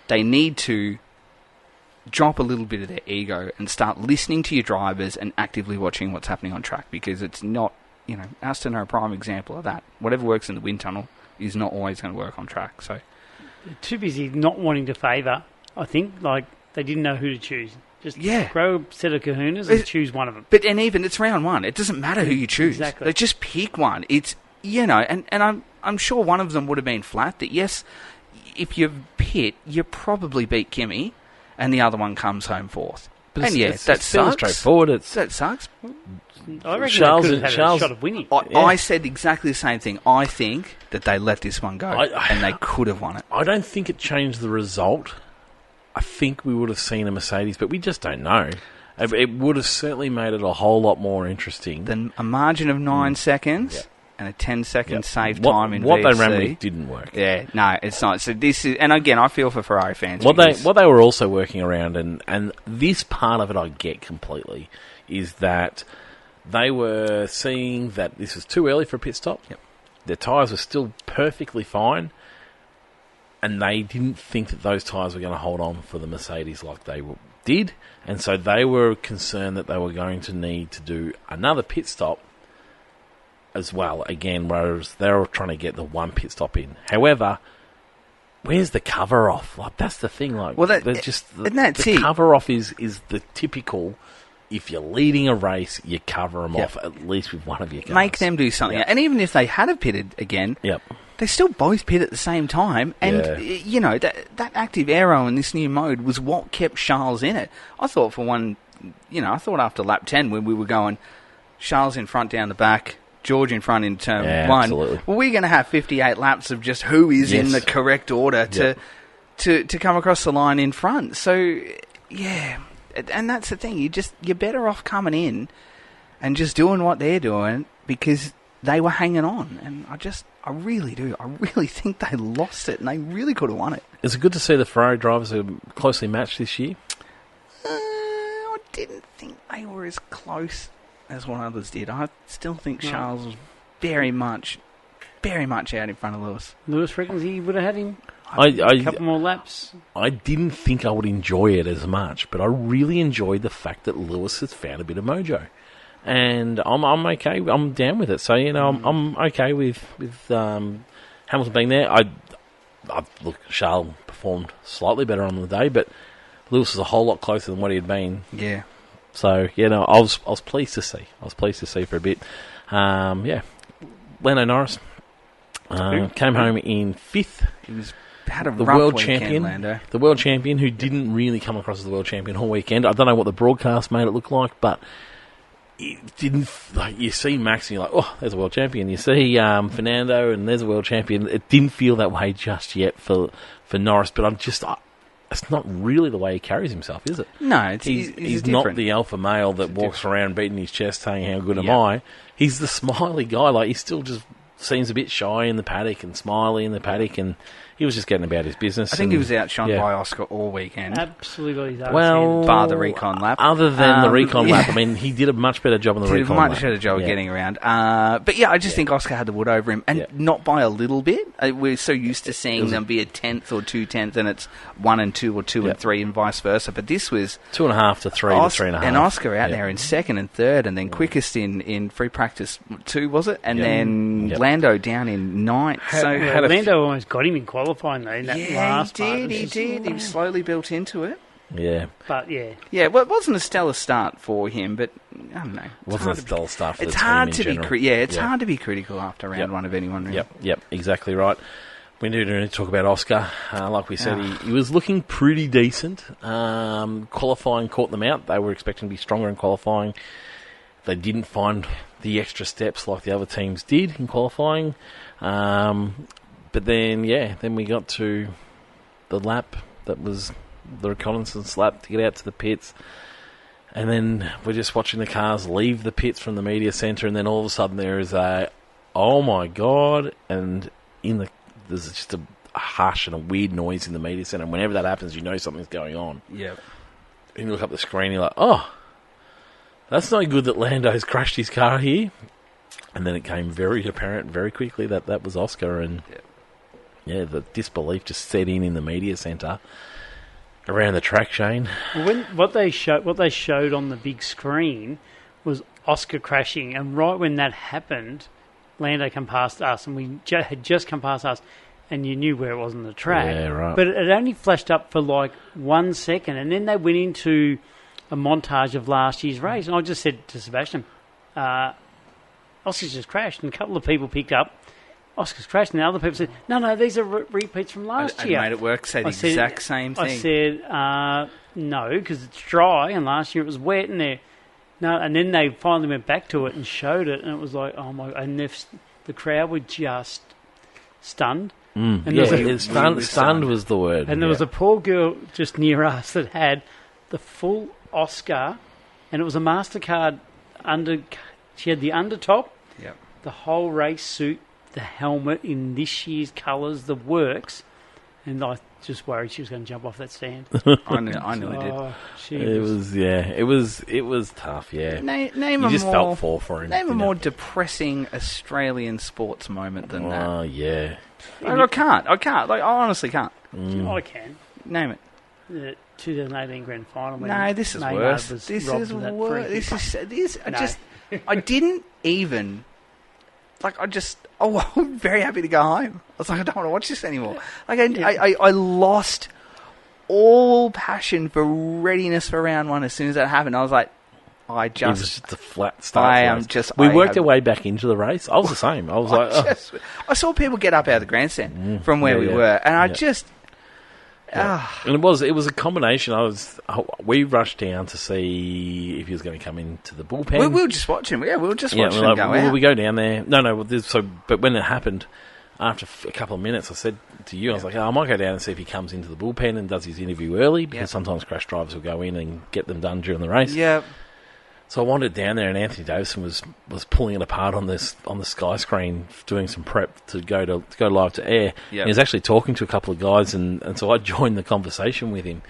they need to drop a little bit of their ego and start listening to your drivers and actively watching what's happening on track, because it's not, Aston are a prime example of that. Whatever works in the wind tunnel is not always going to work on track. So they're too busy not wanting to favour, I think. Like, they didn't know who to choose. Just grow a set of kahunas and choose one of them. But, and even, it's round one. It doesn't matter who you choose. Exactly. They just pick one. It's, and I'm sure one of them would have been flat, that yes, if you pit, you probably beat Kimi, and the other one comes home fourth. But and that sucks. Straightforward. That sucks. I reckon Charles could have had a shot of winning. I said exactly the same thing. I think that they let this one go, and they could have won it. I don't think it changed the result. I think we would have seen a Mercedes, but we just don't know. It would have certainly made it a whole lot more interesting. Than a margin of 9 seconds. And a 10-second save time in what VSC. They ran with didn't work. Yeah, no, it's not. So this is, and again, I feel for Ferrari fans. What they were also working around, and this part of it I get completely, is that they were seeing that this was too early for a pit stop. Yep. Their tyres were still perfectly fine, and they didn't think that those tyres were going to hold on for the Mercedes like they did, and so they were concerned that they were going to need to do another pit stop as well, again, whereas they're trying to get the one pit stop in. However, where's the cover off? Like, that's the thing. Like, the cover off is the typical. If you're leading a race, you cover them off at least with one of your cars. Make them do something. And even if they had pitted again, they still both pit at the same time. And, that active aero in this new mode was what kept Charles in it. I thought after lap 10 when we were going, Charles in front, down the back, George in front in turn one. Absolutely. Well, we're going to have 58 laps of just who is in the correct order to come across the line in front. So, and that's the thing. You're better off coming in and just doing what they're doing, because they were hanging on. And I really do. I really think they lost it, and they really could have won it. Is it good to see the Ferrari drivers are closely matched this year? I didn't think they were as close as what others did. I still think Charles was very much out in front of Lewis. Lewis reckons he would have had him a couple more laps. I didn't think I would enjoy it as much, but I really enjoyed the fact that Lewis has found a bit of mojo. And I'm okay. I'm down with it. So, I'm okay with Hamilton being there. Look, Charles performed slightly better on the day, but Lewis was a whole lot closer than what he had been. Yeah. So, I was pleased to see. I was pleased to see for a bit. Lando Norris came home in 5th. He had a rough weekend, Lando. The world champion, who didn't really come across as the world champion all weekend. I don't know what the broadcast made it look like, but it didn't. Like, you see Max and you're like, oh, there's a world champion. You see Fernando and there's a world champion. It didn't feel that way just yet for Norris, but it's not really the way he carries himself, is it? No, he's not the alpha male that walks around beating his chest saying, how good am I? He's the smiley guy. Like, he still just seems a bit shy in the paddock and smiley in the paddock, and he was just getting about his business. I think he was outshone by Oscar all weekend. Absolutely got his well, bar the recon lap. Other than the recon lap, I mean, he did a much better job on the recon lap. Much better job of getting around. But I just think Oscar had the wood over him, and not by a little bit. We're so used to seeing them be a 10th or 2/10, and it's 1 and 2 or 2 and 3, and vice versa. But this was 2.5 to 3 to 3.5, and Oscar out there in second and third, and then quickest in free practice 2, was it? And then Lando down in 9th. So Lando almost got him in qualifying though. In that last he did. He slowly built into it. Yeah. But, well, it wasn't a stellar start for him, but, I don't know. It wasn't a stellar start for the team hard to general. it's hard to be critical after round one of anyone, really. Yep, exactly right. We need to talk about Oscar. Like we said, he was looking pretty decent. Qualifying caught them out. They were expecting to be stronger in qualifying. They didn't find the extra steps like the other teams did in qualifying. But then we got to the lap that was the reconnaissance lap to get out to the pits. And then we're just watching the cars leave the pits from the media centre, and then all of a sudden there is a, oh my God, and there's just a harsh and a weird noise in the media centre. And whenever that happens, you know something's going on. Yep. And you look up the screen, and you're like, oh, that's not good that Lando's crashed his car here. And then it came very apparent very quickly that was Oscar, and the disbelief just set in the media centre around the track, Shane. Well, what they showed on the big screen was Oscar crashing, and right when that happened, Lando come past us, and we had just come past us, and you knew where it was on the track. Yeah, right. But it only flashed up for like 1 second, and then they went into a montage of last year's race, and I just said to Sebastian, Oscar's just crashed, and a couple of people picked up, Oscar's crashed, and the other people said, no, these are repeats from last year. I made it work, say the exact same thing. I said, no, because it's dry, and last year it was wet, and then they finally went back to it and showed it, and it was like, oh my, and the crowd were just stunned. And stunned was the word. And there was a poor girl just near us that had the full Oscar, and it was a MasterCard she had the undertop, the whole race suit, the helmet in this year's colours, the works, and I just worried she was going to jump off that stand. I nearly did. It was tough. Yeah, name you just felt for him. Name a more depressing Australian sports moment than that. Oh yeah, I can't. Like, I honestly can't. I can name it. The 2018 Grand Final. No, this is worse. This is worse. I didn't even. Like, I'm very happy to go home. I was like, I don't want to watch this anymore. Like, I lost all passion for readiness for round one as soon as that happened. I was like, it was just a flat start. We worked our way back into the race. I was the same. I was I saw people get up out of the grandstand from where we were, and I just. And it was a combination. We rushed down to see if he was going to come into the bullpen. We were just watching. We were just watching him go out. We go down there. No. But when it happened, after a couple of minutes, I said to you, I was like, I might go down and see if he comes into the bullpen and does his interview early, because sometimes crash drivers will go in and get them done during the race. Yeah. So I wandered down there, and Anthony Davison was pulling it apart on the Sky screen, doing some prep to go live to air. Yep. He was actually talking to a couple of guys, and so I joined the conversation with him.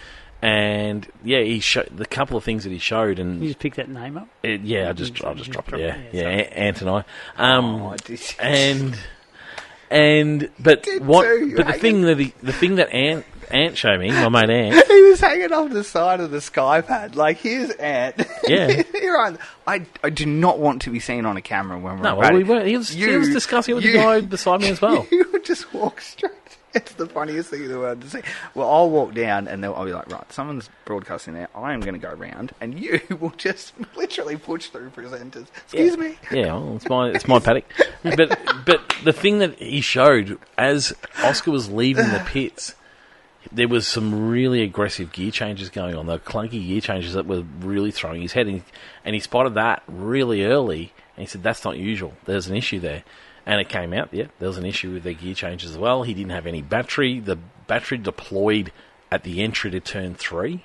And he showed the couple of things that he showed, and you just pick that name up. I'll just drop it. Ant and I. But the thing that Ant showed me, my mate Ant. He was hanging off the side of the sky pad. Like, here's Ant. Yeah. I do not want to be seen on a camera when we're we weren't. He was discussing it with the guy beside me as well. You would just walk straight. It's the funniest thing in the world to see. Well, I'll walk down and I'll be like, right, someone's broadcasting there. I am going to go around, and you will just literally push through presenters. Excuse me. Yeah, well, it's my paddock. But the thing that he showed as Oscar was leaving the pits, there was some really aggressive gear changes going on. The clunky gear changes that were really throwing his head in, and he spotted that really early, and he said, that's not usual. There's an issue there. And it came out, there was an issue with the gear changes as well. He didn't have any battery. The battery deployed at the entry to turn 3,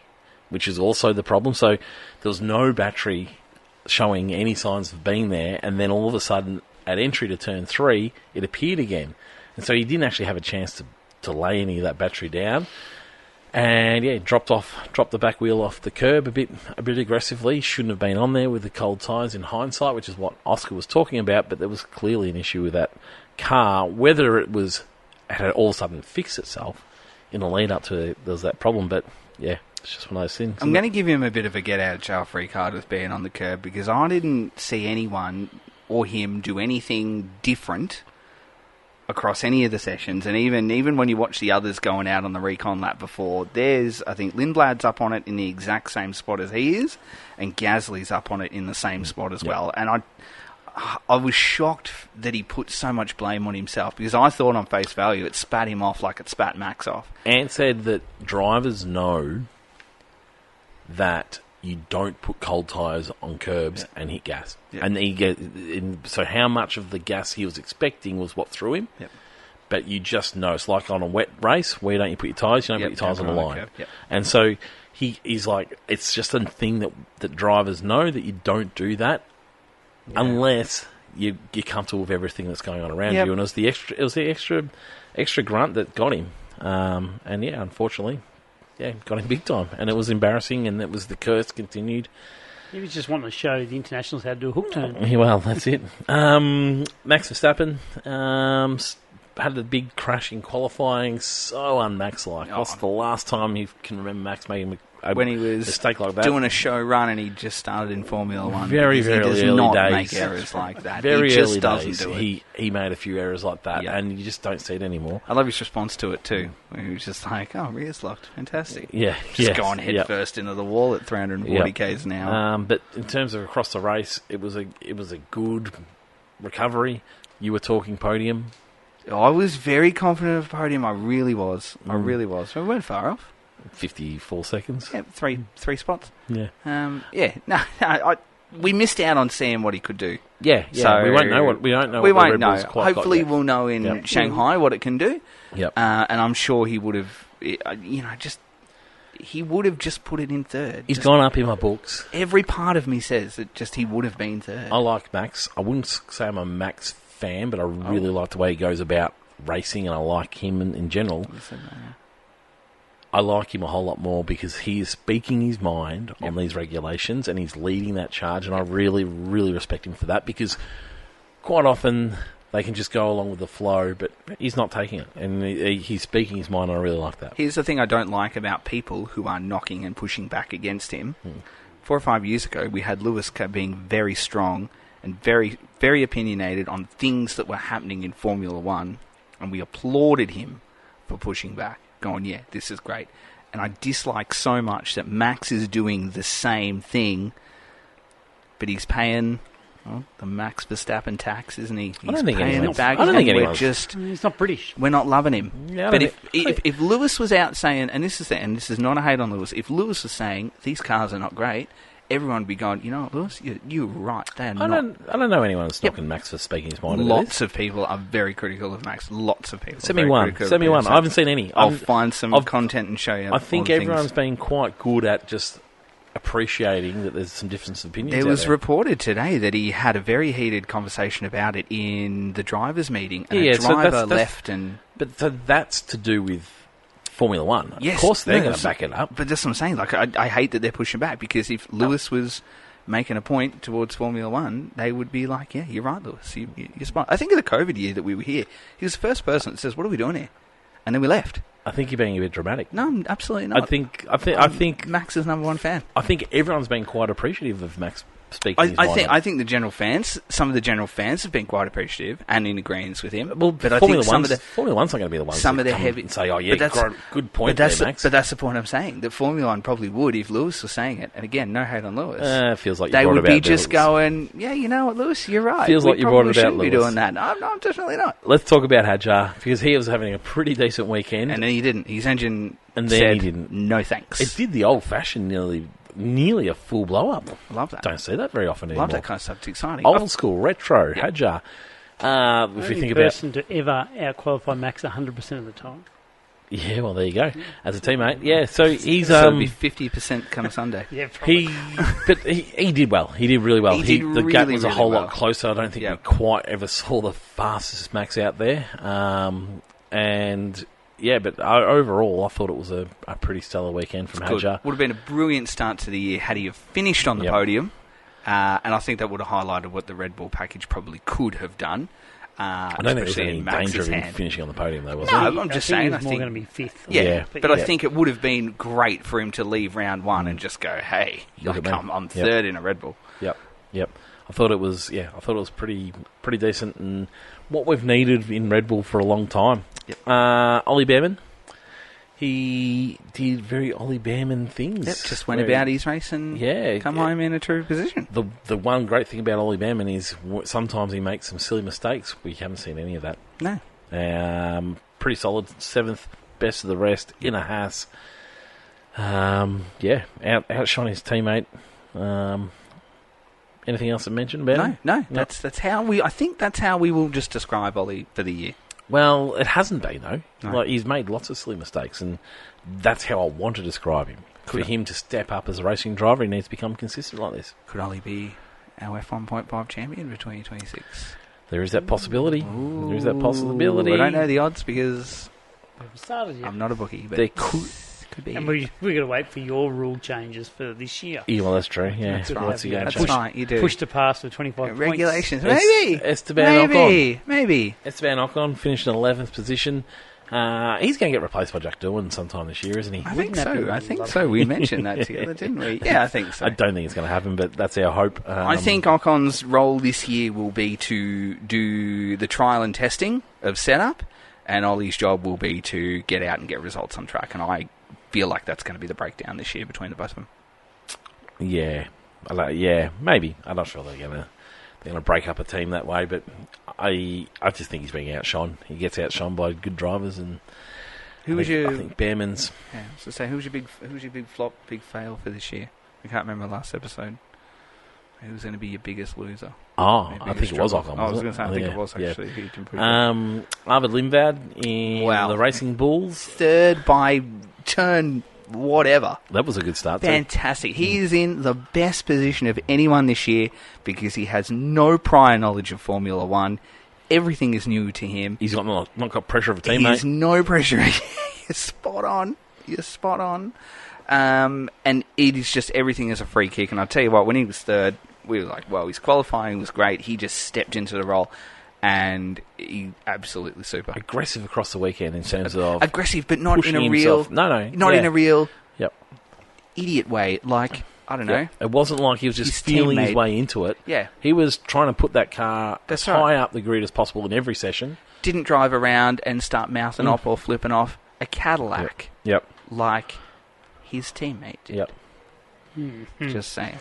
which is also the problem. So there was no battery showing any signs of being there, and then all of a sudden at entry to turn 3, it appeared again. And so he didn't actually have a chance to lay any of that battery down. And yeah, dropped the back wheel off the curb a bit aggressively. Shouldn't have been on there with the cold tyres in hindsight, which is what Oscar was talking about. But there was clearly an issue with that car. Whether it had all of a sudden fixed itself in the lead up to there was that problem. But yeah, it's just one of those things. I'm going to give him a bit of a get out of jail free card with being on the curb, because I didn't see anyone or him do anything different across any of the sessions. And even when you watch the others going out on the recon lap before, I think Lindblad's up on it in the exact same spot as he is, and Gasly's up on it in the same spot as well. And I was shocked that he put so much blame on himself, because I thought on face value it spat him off like it spat Max off. Ant said that drivers know that you don't put cold tyres on curbs and hit gas. Yep. And so how much of the gas he was expecting was what threw him. Yep. But you just know. It's like on a wet race, where don't you put your tyres? You don't put your tyres on the line. Yep. And so he's like, it's just a thing that drivers know, that you don't do that unless you're comfortable with everything that's going on around you. And it was the extra grunt that got him. And yeah, unfortunately, got him big time. And it was embarrassing, and the curse continued. He was just wanting to show the internationals how to do a hook turn. Yeah, well, that's it. Max Verstappen had a big crash in qualifying, so un-Max-like. That's the last time you can remember Max making when he was mistake like that. Doing a show run, and he just started in Formula One. Very, very early days. He does not make errors like that. Very he just early doesn't days. do it. He made a few errors like that, and you just don't see it anymore. I love his response to it too, where he was just like, "Oh, rear's locked, fantastic." Yeah, just going head first into the wall at 340 k's an hour. But in terms of across the race, it was a good recovery. You were talking podium. I was very confident of podium. I really was. We weren't far off. 54 seconds. Yeah, three spots. Yeah. We missed out on seeing what he could do. Yeah. So we won't know what we don't know. We won't know. Hopefully, we'll know in Shanghai what it can do. Yep. And I'm sure he would have. He would have just put it in third. He's gone up in my books. Every part of me says that he would have been third. I like Max. I wouldn't say I'm a Max fan, but I really like the way he goes about racing, and I like him in general. I like him a whole lot more because he is speaking his mind on these regulations, and he's leading that charge, and I really, really respect him for that, because quite often they can just go along with the flow, but he's not taking it, and he's speaking his mind, and I really like that. Here's the thing I don't like about people who are knocking and pushing back against him. 4 or 5 years ago, we had Lewis being very strong and very, very opinionated on things that were happening in Formula One, and we applauded him for pushing back, going, yeah, this is great. And I dislike so much that Max is doing the same thing, but he's paying the Max Verstappen tax, isn't he? He's paying it back. He's not British. We're not loving him. Yeah, but if Lewis was out saying, and this is not a hate on Lewis, if Lewis was saying, these cars are not great, everyone would be going, you know what, Lewis, you're right. I don't know anyone that's knocking Max for speaking his mind. Lots of people are very critical of Max. Lots of people. Send me one. I haven't seen any. I'll find some content and show you. I think everyone's been quite good at just appreciating that there's some difference of opinions. There was reported today that he had a very heated conversation about it in the drivers' meeting, and a driver left. But that's to do with Formula One. Yes, of course they're going to back it up. But that's what I'm saying. Like, I hate that they're pushing back, because if Lewis was making a point towards Formula One, they would be like, yeah, you're right, Lewis. You're spot. I think in the COVID year that we were here, he was the first person that says, what are we doing here? And then we left. I think you're being a bit dramatic. No, absolutely not. I think Max is #1 fan. I think everyone's been quite appreciative of Max speaking his mind. I think the general fans, some of the general fans have been quite appreciative and in agreement with him. Well, but I think Formula One's not going to be the ones some that of the come heavy and say, "Oh yeah, good point there, Max." But that's the point I'm saying. That Formula One probably would if Lewis was saying it. And again, no hate on Lewis. It feels like they would be just going, "Yeah, you know what, Lewis, you're right." Feels like you brought it about Lewis. Be doing that. No, I'm definitely not. Let's talk about Hadjar, because he was having a pretty decent weekend, and then he didn't. His engine he didn't. No thanks. It did the old-fashioned nearly a full blow-up. I love that. Don't see that very often anymore. Love that kind of stuff. It's exciting. Old school, retro, Hadjar. If we think about person to ever out-qualify Max 100% of the time. Yeah, well, there you go. As a teammate, yeah. So he's So it'll be 50% come Sunday. Yeah, probably. he did well. He did really well. The gap was a whole lot well. closer. I don't think we quite ever saw the fastest Max out there. And yeah, but overall, I thought it was a pretty stellar weekend from Hadjar. Would have been a brilliant start to the year had he have finished on the podium. And I think that would have highlighted what the Red Bull package probably could have done. I don't think there's any danger of him finishing on the podium, though, was there? No, I'm just saying. I think he's more going to be fifth. Yeah, but I think it would have been great for him to leave round one and just go, "Hey, I'm third in a Red Bull." Yep. I thought it was pretty decent and what we've needed in Red Bull for a long time. Yep. Ollie Behrman, he did very Ollie Behrman things. Yep, just went about his race and come home in a true position. The one great thing about Ollie Behrman is sometimes he makes some silly mistakes. We haven't seen any of that. No. Pretty solid, 7th, best of the rest in a Haas. Outshone his teammate. Anything else to mention about him? No. That's how we. I think that's how we will just describe Ollie for the year. Well, it hasn't been, though. No. Like, he's made lots of silly mistakes, and that's how I want to describe him. For him to step up as a racing driver, he needs to become consistent like this. Could Ollie be our F1.5 champion for 2026? There is that possibility. Ooh. There is that possibility. I don't know the odds because started yet. I'm not a bookie, but there could be. And we're going to wait for your rule changes for this year. Yeah, well, that's true. Yeah, That's right. You do Push to pass for 25 regulations. points. Maybe Esteban Ocon. Maybe Esteban Ocon finished in 11th position. He's going to get replaced by Jack Doohan sometime this year, isn't he? I think so. We mentioned that together, didn't we? Yeah, I think so. I don't think it's going to happen, but that's our hope. I think Ocon's role this year will be to do the trial and testing of setup, and Ollie's job will be to get out and get results on track. And I feel like that's going to be the breakdown this year between the both of them. Yeah, maybe. I'm not sure they're going to break up a team that way, but I just think he's being outshone. He gets outshone by good drivers, and I think Behrman's. Yeah, so say who's your big flop, big fail for this year? I can't remember last episode. Who's going to be your biggest loser? Oh, I think it was Ocon. I was going to say, I think it was actually. Yeah. Arvid Lindvad in the Racing Bulls. Third by turn whatever. That was a good start. Fantastic. He is in the best position of anyone this year because he has no prior knowledge of Formula One. Everything is new to him. He's not got pressure of a teammate. He has no pressure. You're spot on. And it is just everything is a free kick. And I'll tell you what, when he was third, we were like, well, his qualifying was great. He just stepped into the role. And he absolutely super. Aggressive across the weekend in terms of... Aggressive, but not in a real... Himself. Not in a real... Yep. Idiot way. Like, I don't know. It wasn't like he was just feeling his way into it. Yeah. He was trying to put that car as high up the grid as possible in every session. Didn't drive around and start mouthing off or flipping off a Cadillac. Yep. Like his teammate did. Yep. Mm-hmm. Just saying.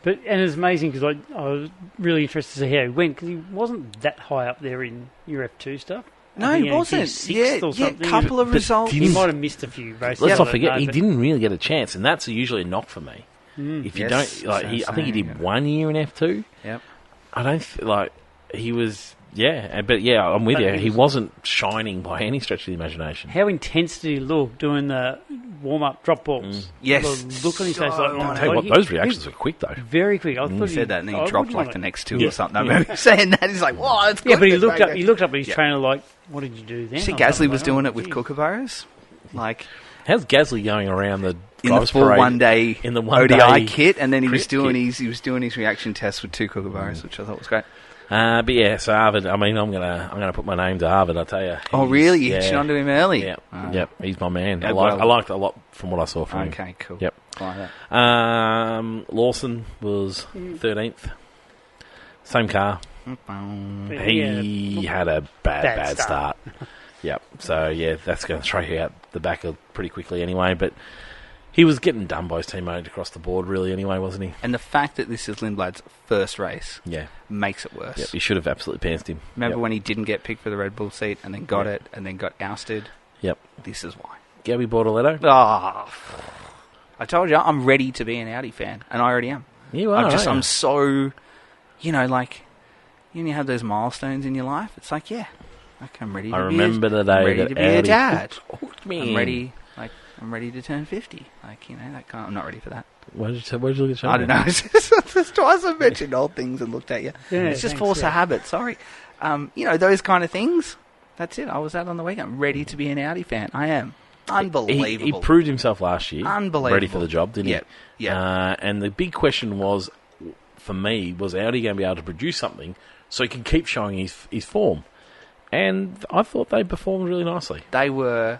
And it's amazing because I was really interested to see how he went because he wasn't that high up there in your F2 stuff. No, he wasn't. A couple of results. He might have missed a few races. Let's not forget, he didn't really get a chance, and that's usually a knock for me. If you don't, I think he did 1 year in F2. Yep. I don't he was. Yeah, but I'm with you. He wasn't shining by any stretch of the imagination. How intense did he look doing the warm-up drop balls? Yes. The look on his face. I'll tell you what, those reactions were quick, though. Very quick. I thought he said that, and then he dropped like the next two or something. I Yeah. remember saying that. He's like, whoa, that's good. Yeah, but he looked up at his trainer like, what did you do then? See, Gasly was doing it with kookaburras. Like, how's Gasly going around the in the full one-day in the ODI kit, and then he was doing his reaction test with 2 kookaburras, which I thought was great. But yeah, so Arvid. I mean, I'm gonna put my name to Arvid. I tell you. Oh, really? You hitched onto him early? Yeah. Yep. He's my man. Yeah, I liked it a lot from what I saw from him. Okay, cool. Yep. Like that. Lawson was 13th. Same car. He had a bad start. Yep. So yeah, that's going to throw you out the back pretty quickly anyway. But he was getting done by his teammate across the board, really, anyway, wasn't he? And the fact that this is Lindblad's first race makes it worse. Yep, he should have absolutely pantsed him. Remember when he didn't get picked for the Red Bull seat and then got it and then got ousted? Yep. This is why. Gabby Bortoletto? I told you, I'm ready to be an Audi fan, and I already am. You are, I'm so, like, you have those milestones in your life. It's like, I'm ready to be the day a dad. I'm ready. Like, I'm ready to turn 50. Like, that kind. I'm not ready for that. Why did you look at Shane? I don't know. It's just twice I've mentioned old things and looked at you. Yeah, it's just force of habit. Sorry. Those kind of things. That's it. I was out on the weekend. I'm ready to be an Audi fan. I am. Unbelievable. He proved himself last year. Unbelievable. Ready for the job, didn't he? Yeah. And the big question was, for me, was Audi going to be able to produce something so he can keep showing his form? And I thought they performed really nicely. They were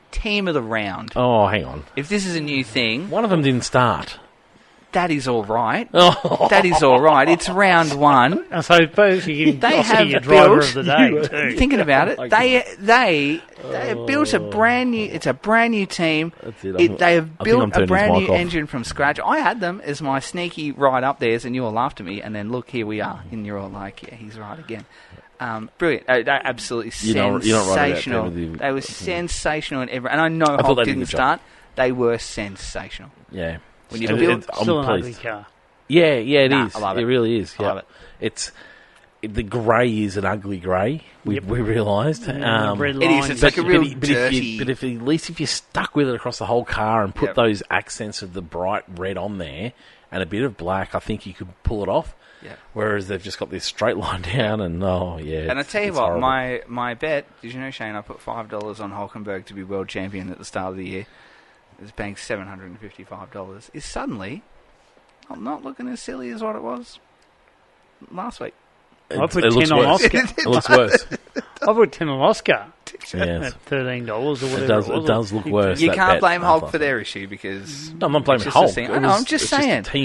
team of the round. Oh, hang on. If this is a new thing... One of them didn't start. That is all right. Oh. That is all right. It's round one. I suppose you can they have your driver of the day too. Thinking about it, they have built a brand new. It's a brand new team. They have built a brand new engine from scratch. I had them as my sneaky right up theirs, and you all laughed at me. And then look, here we are, and you're all like, "Yeah, he's right again." Brilliant. They're absolutely sensational. They were sensational in every. And I know Hulk didn't start. They were sensational. Yeah. When you build, still an ugly car. Yeah, it is. I love it really is. Yeah. I love it. The grey is an ugly grey. We realised. Red line. It is. It's like a real dirty. But at least if you're stuck with it across the whole car and put those accents of the bright red on there and a bit of black, I think you could pull it off. Yeah. Whereas they've just got this straight line down, and And I tell you what, horrible. my bet. Did you know, Shane? I put $5 on Hulkenberg to be world champion at the start of the year. Is paying $755. Is suddenly not looking as silly as what it was last week. I put 10 on Oscar. It looks worse. I put 10 on Oscar. Yes. At $13 or whatever. It does look worse. You can't blame Hulk for their issue because... No, I'm not blaming Hulk. I know, I'm just saying. For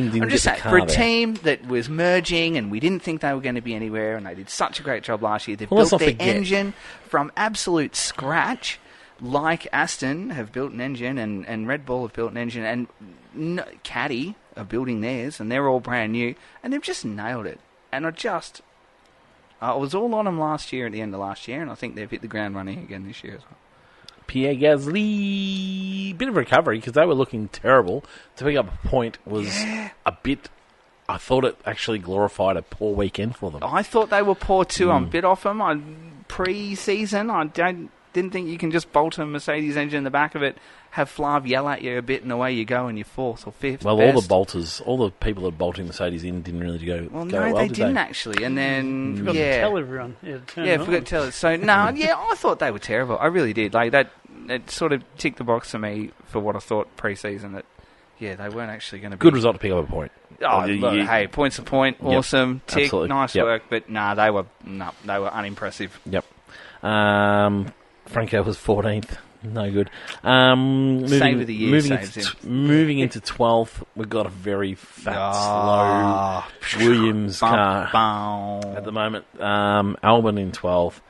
a there. team that was merging and we didn't think they were going to be anywhere and they did such a great job last year. They built their engine from absolute scratch. Like Aston have built an engine and Red Bull have built an engine and Caddy are building theirs and they're all brand new and they've just nailed it. And I was all on them last year at the end of last year and I think they've hit the ground running again this year as well. Pierre Gasly, bit of recovery because they were looking terrible. To pick up a point was a bit... I thought it actually glorified a poor weekend for them. I thought they were poor too. I'm a bit off them. Pre-season, I didn't think you can just bolt a Mercedes engine in the back of it, have Flav yell at you a bit, and away you go, and you're fourth or fifth. Well, best. all the people that bolting Mercedes in didn't really go. Well, no, they didn't actually. And then forgot to tell everyone. Forgot to tell it. So I thought they were terrible. I really did. Like that, it sort of ticked the box for me for what I thought pre-season. That they weren't actually going to be good result to pick up a point. Oh, look, hey, points a point, awesome, tick, absolutely. Nice work. But they were unimpressive. Yep. Franco was 14th. No good. Save of the year moving into 12th, we've got a very fat, slow Williams car at the moment. Albon in 12th,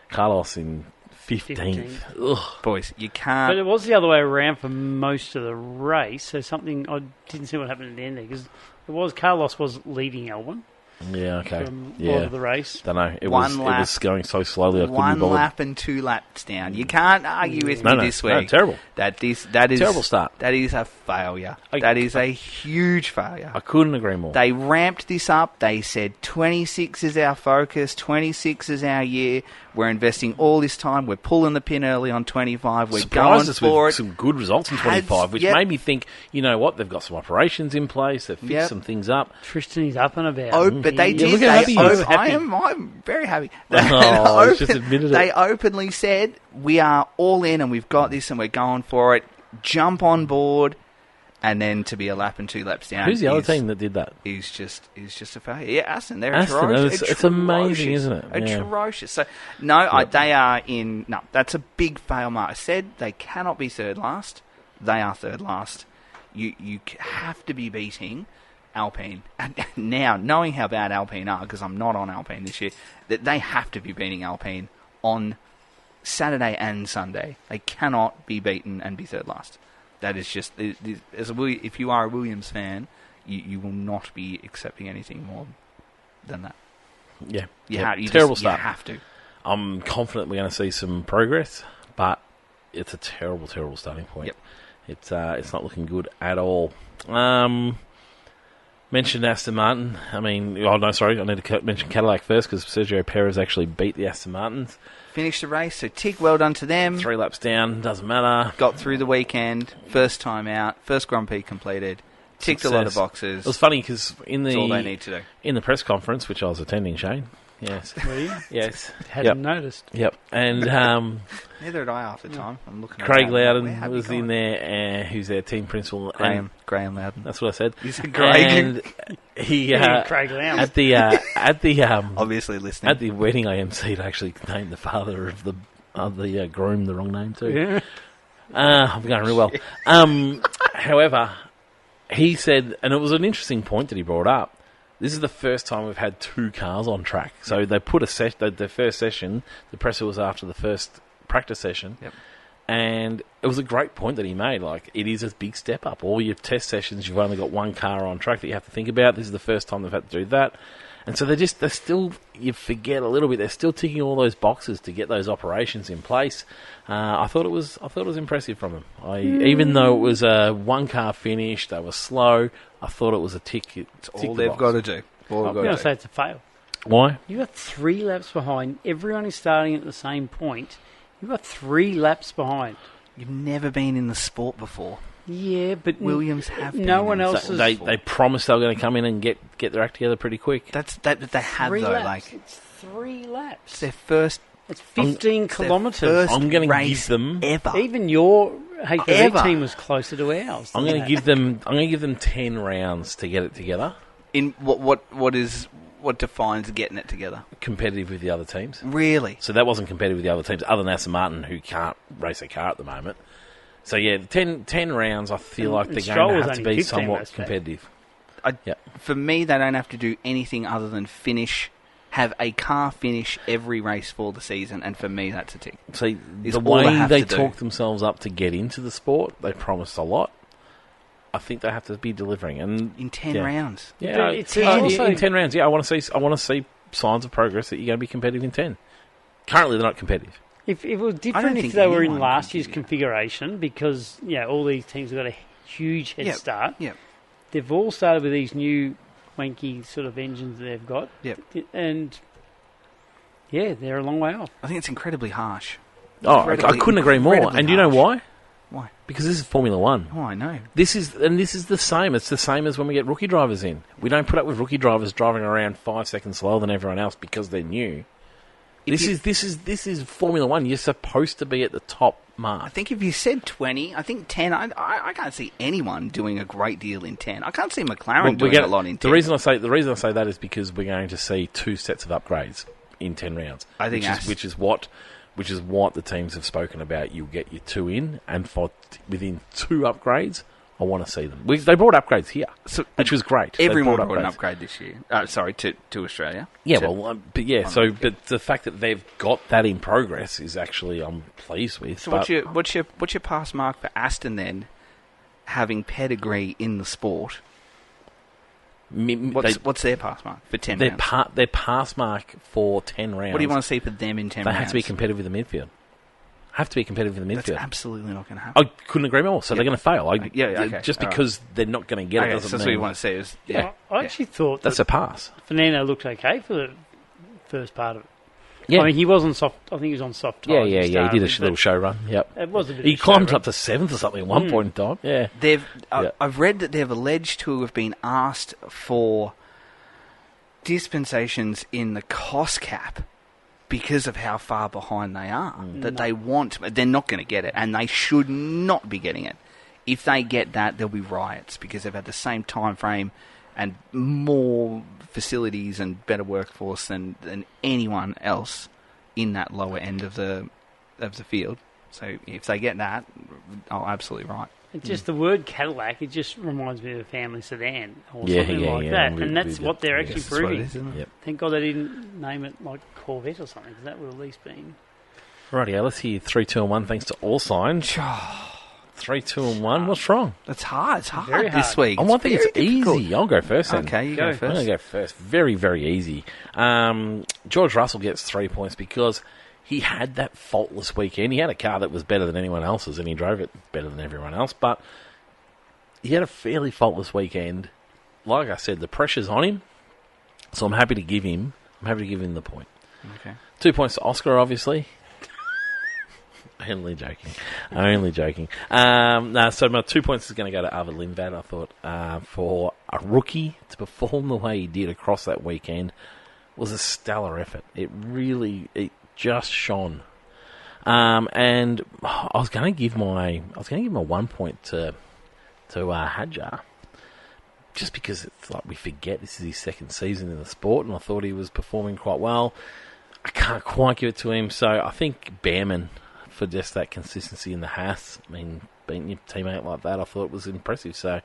Carlos in 15th. Boys, you can't... But it was the other way around for most of the race, so something... I didn't see what happened at the end there, because Carlos was leading Albon. Yeah, okay. From a lot of the race. Don't know. It was going so slowly. I couldn't be bothered. 1 lap and 2 laps down. You can't argue with me this week. No, terrible. That is terrible start. That is a failure. That is a huge failure. I couldn't agree more. They ramped this up. They said 26 is our focus. 26 is our year. We're investing all this time. We're pulling the pin early on 25. We're going for it. Some good results in 25, which made me think, you know what? They've got some operations in place. They've fixed some things up. Tristan is up and about. But they did. I'm very happy. They openly said, we are all in and we've got this and we're going for it. Jump on board. And then to be a lap and 2 laps down. Who's the other team that did that? He's just a failure. Yeah, Aston. They're Aston, atrocious. It's amazing, isn't it? Atrocious. So they are in. No, that's a big fail mark. I said they cannot be third last. They are third last. You have to be beating Alpine. And now, knowing how bad Alpine are, because I'm not on Alpine this year, that they have to be beating Alpine on Saturday and Sunday. They cannot be beaten and be third last. That is just, if you are a Williams fan, you will not be accepting anything more than that. Yeah. Terrible start. You have to. I'm confident we're going to see some progress, but it's a terrible, terrible starting point. Yep. It's not looking good at all. Mentioned Aston Martin. I mean, I need to mention Cadillac first because Sergio Perez actually beat the Aston Martins. Finished the race, so tick, well done to them. 3 laps down, doesn't matter. Got through the weekend, first time out, first Grand Prix completed. Ticked a lot of boxes. It was funny because that's all they need to do. In the press conference, which I was attending, Shane. Yes. Were you? Yes. Hadn't noticed. Yep. And neither did I half the time. I'm looking. Craig Loudon was in there, who's their team principal. Graham Loudon. That's what I said. You said Craig. And he Craig Loudon. at the obviously listening at the wedding I emceed, actually named the father of the groom the wrong name too. Yeah. I'm going real well. However, he said, and it was an interesting point that he brought up. This is the first time we've had 2 cars on track. So they put the first session, the presser was after the first practice session. Yep. And it was a great point that he made. Like, it is a big step up. All your test sessions, you've only got 1 car on track that you have to think about. This is the first time they've had to do that. And so they're still, you forget a little bit, they're still ticking all those boxes to get those operations in place. I thought it was impressive from them. Even though it was a 1-car finish, they were slow, I thought it was a tick. It's all they've got to do. I'm going to say it's a fail. Why? You got 3 laps behind. Everyone is starting at the same point. You got 3 laps behind. You've never been in the sport before. Yeah, but Williams have. No one else is. They promised they were going to come in and get their act together pretty quick. They have 3 though. laps. Like it's 3 laps. It's their first. It's 15 kilometres. I'm going to give them ever. Even your HPV team was closer to ours. I'm going to give them 10 rounds to get it together. In what defines getting it together? Competitive with the other teams. Really? So that wasn't competitive with the other teams, other than Aston Martin, who can't race a car at the moment. So yeah, 10 rounds. I feel like they're going to have to be somewhat competitive. For me, they don't have to do anything other than have a car finish every race for the season, and for me, that's a tick. See, the way they talk themselves up to get into the sport, they promised a lot. I think they have to be delivering, and in 10 rounds. Yeah, in 10 rounds. Yeah, I want to see signs of progress that you're going to be competitive in 10. Currently, they're not competitive. If it was different if they were in last year's configuration, because all these teams have got a huge head start. Yep. They've all started with these new wanky sort of engines that they've got. Yep. And they're a long way off. I think it's incredibly harsh. I couldn't agree more. And do you know why? Why? Because this is Formula One. Oh, I know. This is the same. It's the same as when we get rookie drivers in. We don't put up with rookie drivers driving around 5 seconds slower than everyone else because they're new. This is Formula One. You're supposed to be at the top mark. I think if you said 20, I think 10. I can't see anyone doing a great deal in 10. I can't see McLaren doing a lot in 10. The reason I say that is because we're going to see 2 sets of upgrades in 10 rounds. I think which is what the teams have spoken about. You'll get your 2 in, and within 2 upgrades, I want to see them. They brought upgrades here, which was great. Everyone brought an upgrade this year. To Australia. Yeah, but the fact that they've got that in progress is actually I'm pleased with. So what's your pass mark for Aston then, having pedigree in the sport? What's their pass mark for 10 rounds? Their pass mark for 10 rounds. What do you want to see for them in 10 rounds? They have to be competitive with the midfield. That's absolutely not going to happen. I couldn't agree more. So they're going to fail. Okay. Just because they're not going to get it doesn't mean... So what you want to say is... I actually thought that's a pass. Fernando looked okay for the first part of it. Yeah. I mean, he was on soft... I think he was on soft tyres. Yeah. He did a little show run. Yep. It was a bit. He climbed up to 7th or something at one point in time. Yeah. I've read that they've alleged to have been asked for dispensations in the cost cap because of how far behind they are. They're not going to get it, and they should not be getting it. If they get that, there'll be riots because they've had the same time frame and more facilities and better workforce than anyone else in that lower end of the field. So if they get that, absolutely right. Just the word Cadillac, it just reminds me of a family sedan or something like that. And that's what they're actually proving. Yep. Thank God they didn't name it like Corvette or something, because that would have at least been... Rightio, let's hear 3, 2 and 1 thanks to All Signs. 3, 2 and 1, what's wrong? That's hard. It's hard Very this week. I think it's easy. I'll go first then. Okay, you go first. I'm going to go first. Very, very easy. George Russell gets 3 points because... he had that faultless weekend. He had a car that was better than anyone else's, and he drove it better than everyone else. But he had a fairly faultless weekend. like I said, the pressure's on him, so I'm happy to give him the point. Okay. 2 points to Oscar, obviously. Only joking. So my 2 points is going to go to Arvid Lindvad. I thought for a rookie to perform the way he did across that weekend was a stellar effort. It just shone. And I was going to give my 1 point to Hadjar, just because it's like we forget this is his second season in the sport, and I thought he was performing quite well. I can't quite give it to him, so I think Behrman, for just that consistency in the Haas. I mean, beating your teammate like that, I thought it was impressive. So,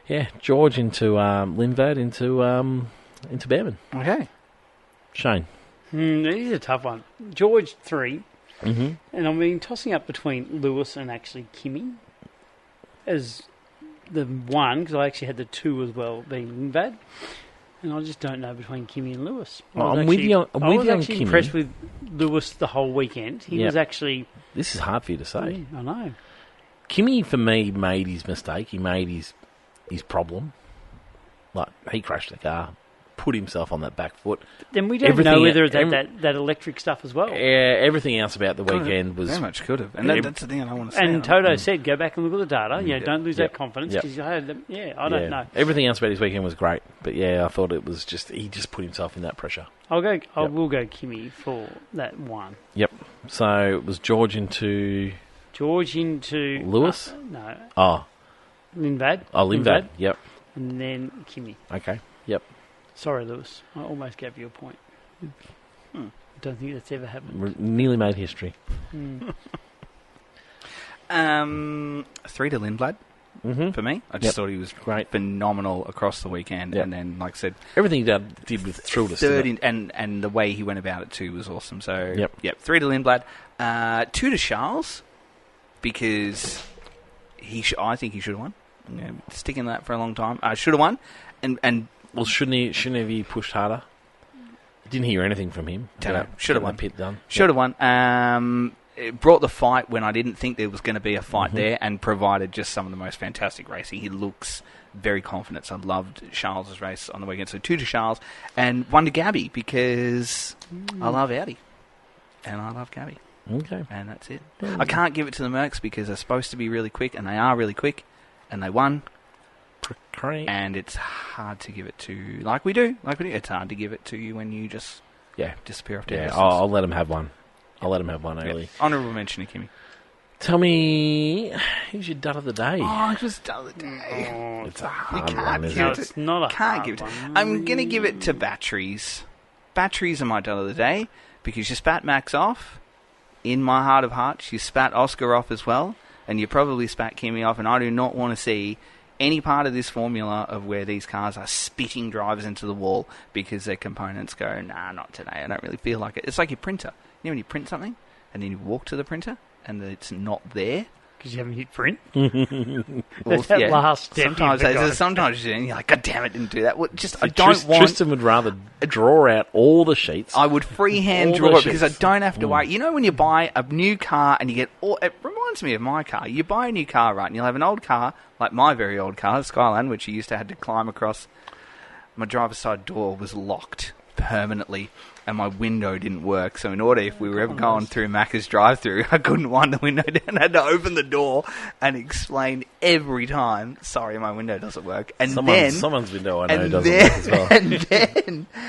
yeah, George into Lindvad into Behrman. Okay. Shane. It is a tough one. George 3. Mm-hmm. And I've been tossing up between Lewis and actually Kimi as the 1, because I actually had the 2 as well, being Lindvad. And I just don't know between Kimi and Lewis. I'm with you on I was actually Kimi. impressed with Lewis the whole weekend. He was actually... This is hard for you to say. Yeah, I know. Kimi, for me, made his mistake. He made his problem. Like, he crashed the car, put himself on that back foot. Then we don't know whether it's that electric stuff as well. Yeah, everything else about the weekend was... Very much could have. And that's the thing I don't want to say. And Toto said, go back and look at the data. Don't lose that confidence. Because I don't know. Everything else about his weekend was great. But, I thought it was just... He just put himself in that pressure. I will go Kimi for that 1. Yep. So, it was George into... Lewis? No. Oh. Lindvad. Oh, Lindvad. Yep. And then Kimi. Okay. Yep. Sorry, Lewis. I almost gave you a point. I don't think that's ever happened. Nearly made history. 3 to Lindblad for me. I just thought he was great, phenomenal across the weekend. And then, like I said... Everything he did was thrilled us. And the way he went about it too was awesome. So, 3 to Lindblad. 2 to Charles, because I think he should have won. Sticking to that for a long time. Should have won. And well, shouldn't he have pushed harder? Didn't hear anything from him. Should have won. Pit done. Should have won. It brought the fight when I didn't think there was going to be a fight there, and provided just some of the most fantastic racing. He looks very confident. So I loved Charles' race on the weekend. So 2 to Charles and 1 to Gabby, because I love Audi and I love Gabby. Okay. And that's it. I can't give it to the Mercs because they're supposed to be really quick, and they are really quick, and they won. And it's hard to give it to like we do. It's hard to give it to you when you just disappear off to distance. I'll let him have one. I'll let him have one early. Honourable mention to Kimi. Tell me, who's your dud of the day? Oh, it was dud of the day. Oh, it's a hard one, isn't it? It's not a hard one. I'm going to give it to batteries. Batteries are my dud of the day because you spat Max off. In my heart of hearts, you spat Oscar off as well, and you probably spat Kimi off, and I do not want to see any part of this formula of where these cars are spitting drivers into the wall because their components go, nah, not today. I don't really feel like it. It's like your printer. You know when you print something and then you walk to the printer and it's not there? Because you haven't hit print? That last step. Sometimes you do, and you're like, God damn it, didn't do that. Well, Tristan would rather draw out all the sheets. I would freehand draw it because I don't have to wait. You know when you buy a new car and you get all... It reminds me of my car. You buy a new car, right, and you'll have an old car, like my very old car, the Skyline, which you used to have to climb across. My driver's side door was locked permanently and my window didn't work, so in order, if we were ever going through Macca's drive-through, I couldn't wind the window down. I had to open the door and explain every time, sorry, my window doesn't work. And someone's window I know doesn't work as well.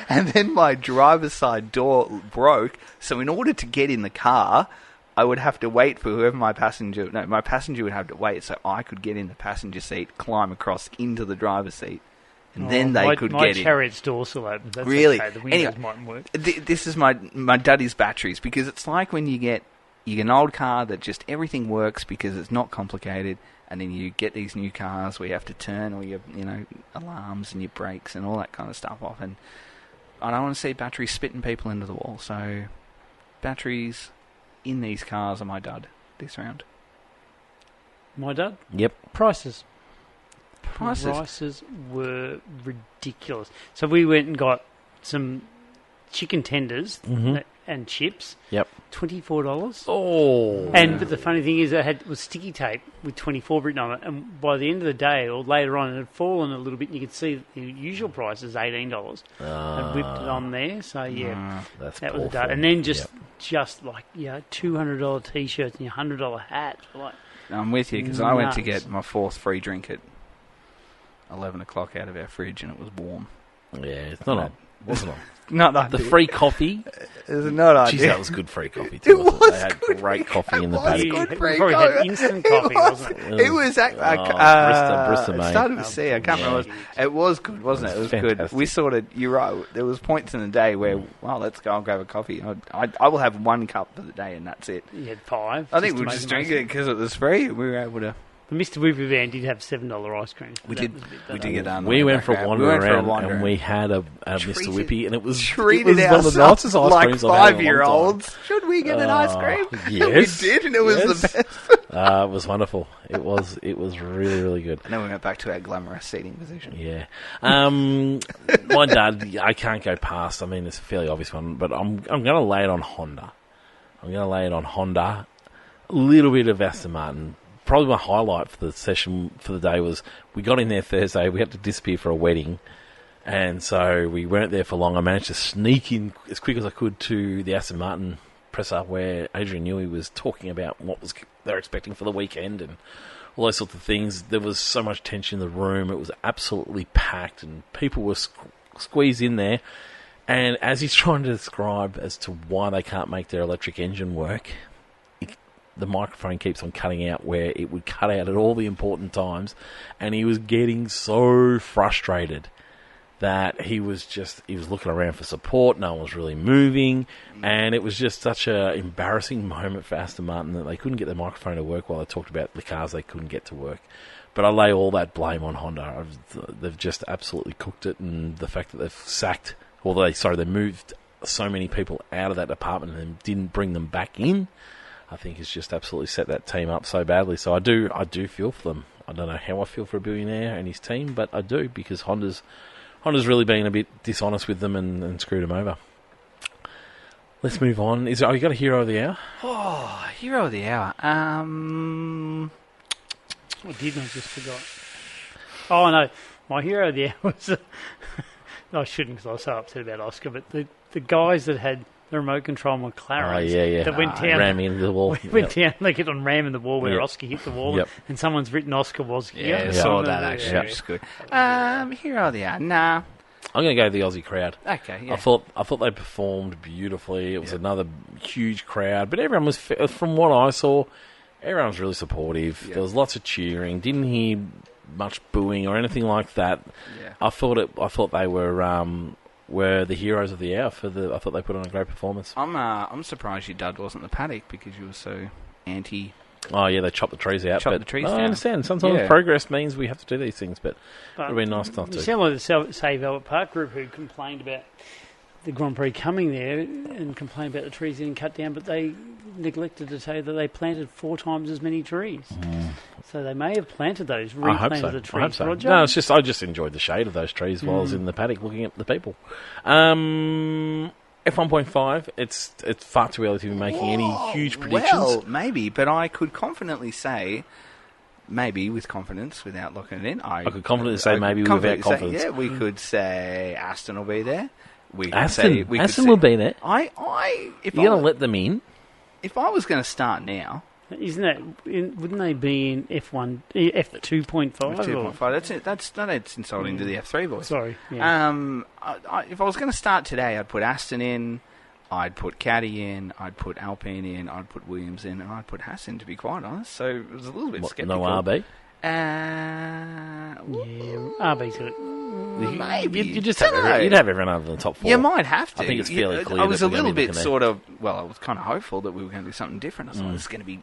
And then my driver's side door broke, so in order to get in the car, I would have to wait for whoever my passenger would have to wait so I could get in the passenger seat, climb across into the driver's seat. And then they could get in. My Chariot's door still opens. That's really? Okay. The windows mightn't work. This is my daddy's batteries, because it's like when you get an old car that just everything works because it's not complicated, and then you get these new cars where you have to turn all your alarms and your brakes and all that kind of stuff off. And I don't want to see batteries spitting people into the wall. So batteries in these cars are my dud this round. My dud? Yep. Prices were ridiculous. So we went and got some chicken tenders and chips. Yep. $24. Oh. But the funny thing is, it was sticky tape with 24 written on it, and by the end of the day, or later on, it had fallen a little bit, and you could see the usual price is $18. I whipped it on there, so that was done. And then just like $200 t-shirts and your $100 hat. Like, I'm with you, because I went to get my 4th free drink at 11 o'clock out of our fridge, and it was warm. Yeah, it's not wasn't it? Not ideal. The free coffee. It's not ideal. Jeez, that was good free coffee too. They had great coffee in the paddock. It probably had instant coffee, wasn't it? It was Bristol, mate. It started with C. I can't remember. It was good, wasn't it? It was fantastic. good. We sort of. You're right. There was points in the day where, let's go and grab a coffee. I will have 1 cup for the day, and that's it. You had 5. I think we'll just drink it because it was free. We were able to. But Mr. Whippy Van did have $7 ice cream. We did get done. We went for a wander around, and we had a Mr. Whippy, and it was treated one of the nicest ice like creams I've had in a long time. 5-year-olds. Should we get an ice cream? Yes, we did, and it was the best. It was wonderful. It was really, really good. And then we went back to our glamorous seating position. Yeah. My dad, I can't go past. I mean, it's a fairly obvious one, but I'm going to lay it on Honda. A little bit of Aston Martin. Probably my highlight for the session for the day was we got in there Thursday. We had to disappear for a wedding, and so we weren't there for long. I managed to sneak in as quick as I could to the Aston Martin presser where Adrian Newey was talking about what they're expecting for the weekend and all those sorts of things. There was so much tension in the room. It was absolutely packed, and people were squeezed in there. And as he's trying to describe as to why they can't make their electric engine work, the microphone keeps on cutting out where it would cut out at all the important times, and he was getting so frustrated that he was looking around for support. No one was really moving, and it was just such an embarrassing moment for Aston Martin that they couldn't get the microphone to work while they talked about the cars they couldn't get to work. But I lay all that blame on Honda. They've just absolutely cooked it, and the fact that they moved so many people out of that department and didn't bring them back in, I think has just absolutely set that team up so badly. So I do feel for them. I don't know how I feel for a billionaire and his team, but I do, because Honda's really been a bit dishonest with them and screwed them over. Let's move on. You got a hero of the hour? Oh, hero of the hour. I did, I just forgot. Oh no, my hero of the hour was. I shouldn't, because I was so upset about Oscar, but the guys that had the remote control McLarens that went down, ramming into the wall. Down, they kept on ramming the wall where Oscar hit the wall, and someone's written Oscar was here. Yeah, I saw that actually. Which is good. Hero of the hour. Nah. I'm going to go with the Aussie crowd. Okay, yeah. I thought they performed beautifully. It was another huge crowd, but everyone was, from what I saw, everyone was really supportive. There was lots of cheering. Didn't hear much booing or anything like that. Yeah. I thought they were the heroes of the hour I thought they put on a great performance. I'm surprised your dad wasn't the paddock, because you were so anti. Oh yeah, they chopped the trees out. The trees down. I understand. Sometimes progress means we have to do these things, but it would be nice not to. You sound like the Save Albert Park group who complained about the Grand Prix coming there and complained about the trees getting cut down, but they neglected to say that they planted 4 times as many trees. So they may have planted those, replanted the trees. I hope so. Roger? No, it's just I just enjoyed the shade of those trees while I was in the paddock looking at the people. F1.5, it's far too early to be making any huge predictions. Well, maybe, but I could confidently say, maybe with confidence, without locking it in. I could confidently say maybe without confidence. We could say Aston will be there. Aston will be there. You're going to let them in? If I was going to start now... Wouldn't they be in F1, F2.5? F2.5. That's insulting to the F3 boys. Sorry. Yeah. If I was going to start today, I'd put Aston in, I'd put Caddy in, I'd put Alpine in, I'd put Williams in, and I'd put Haas in, to be quite honest. So it was a little bit sceptical. No RB? RB's good. Maybe. You'd have everyone over the top 4. You might have to. I think it's fairly clear. I was a little bit I was kind of hopeful that we were going to do something different. I thought it's going to be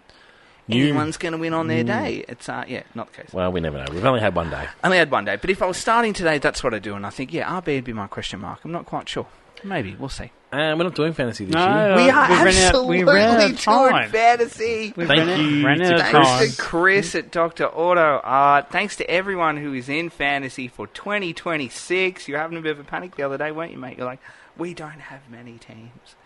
anyone's going to win on their day. It's not the case. Well, we never know. We've only had one day. But if I was starting today, that's what I'd do. And I think, RB would be my question mark. I'm not quite sure. Maybe. We'll see. We're not doing fantasy this year. We are absolutely doing fantasy. Thank you to Chris at Dr. Auto Art. Thanks to everyone who is in fantasy for 2026. You were having a bit of a panic the other day, weren't you, mate? You're like, we don't have many teams.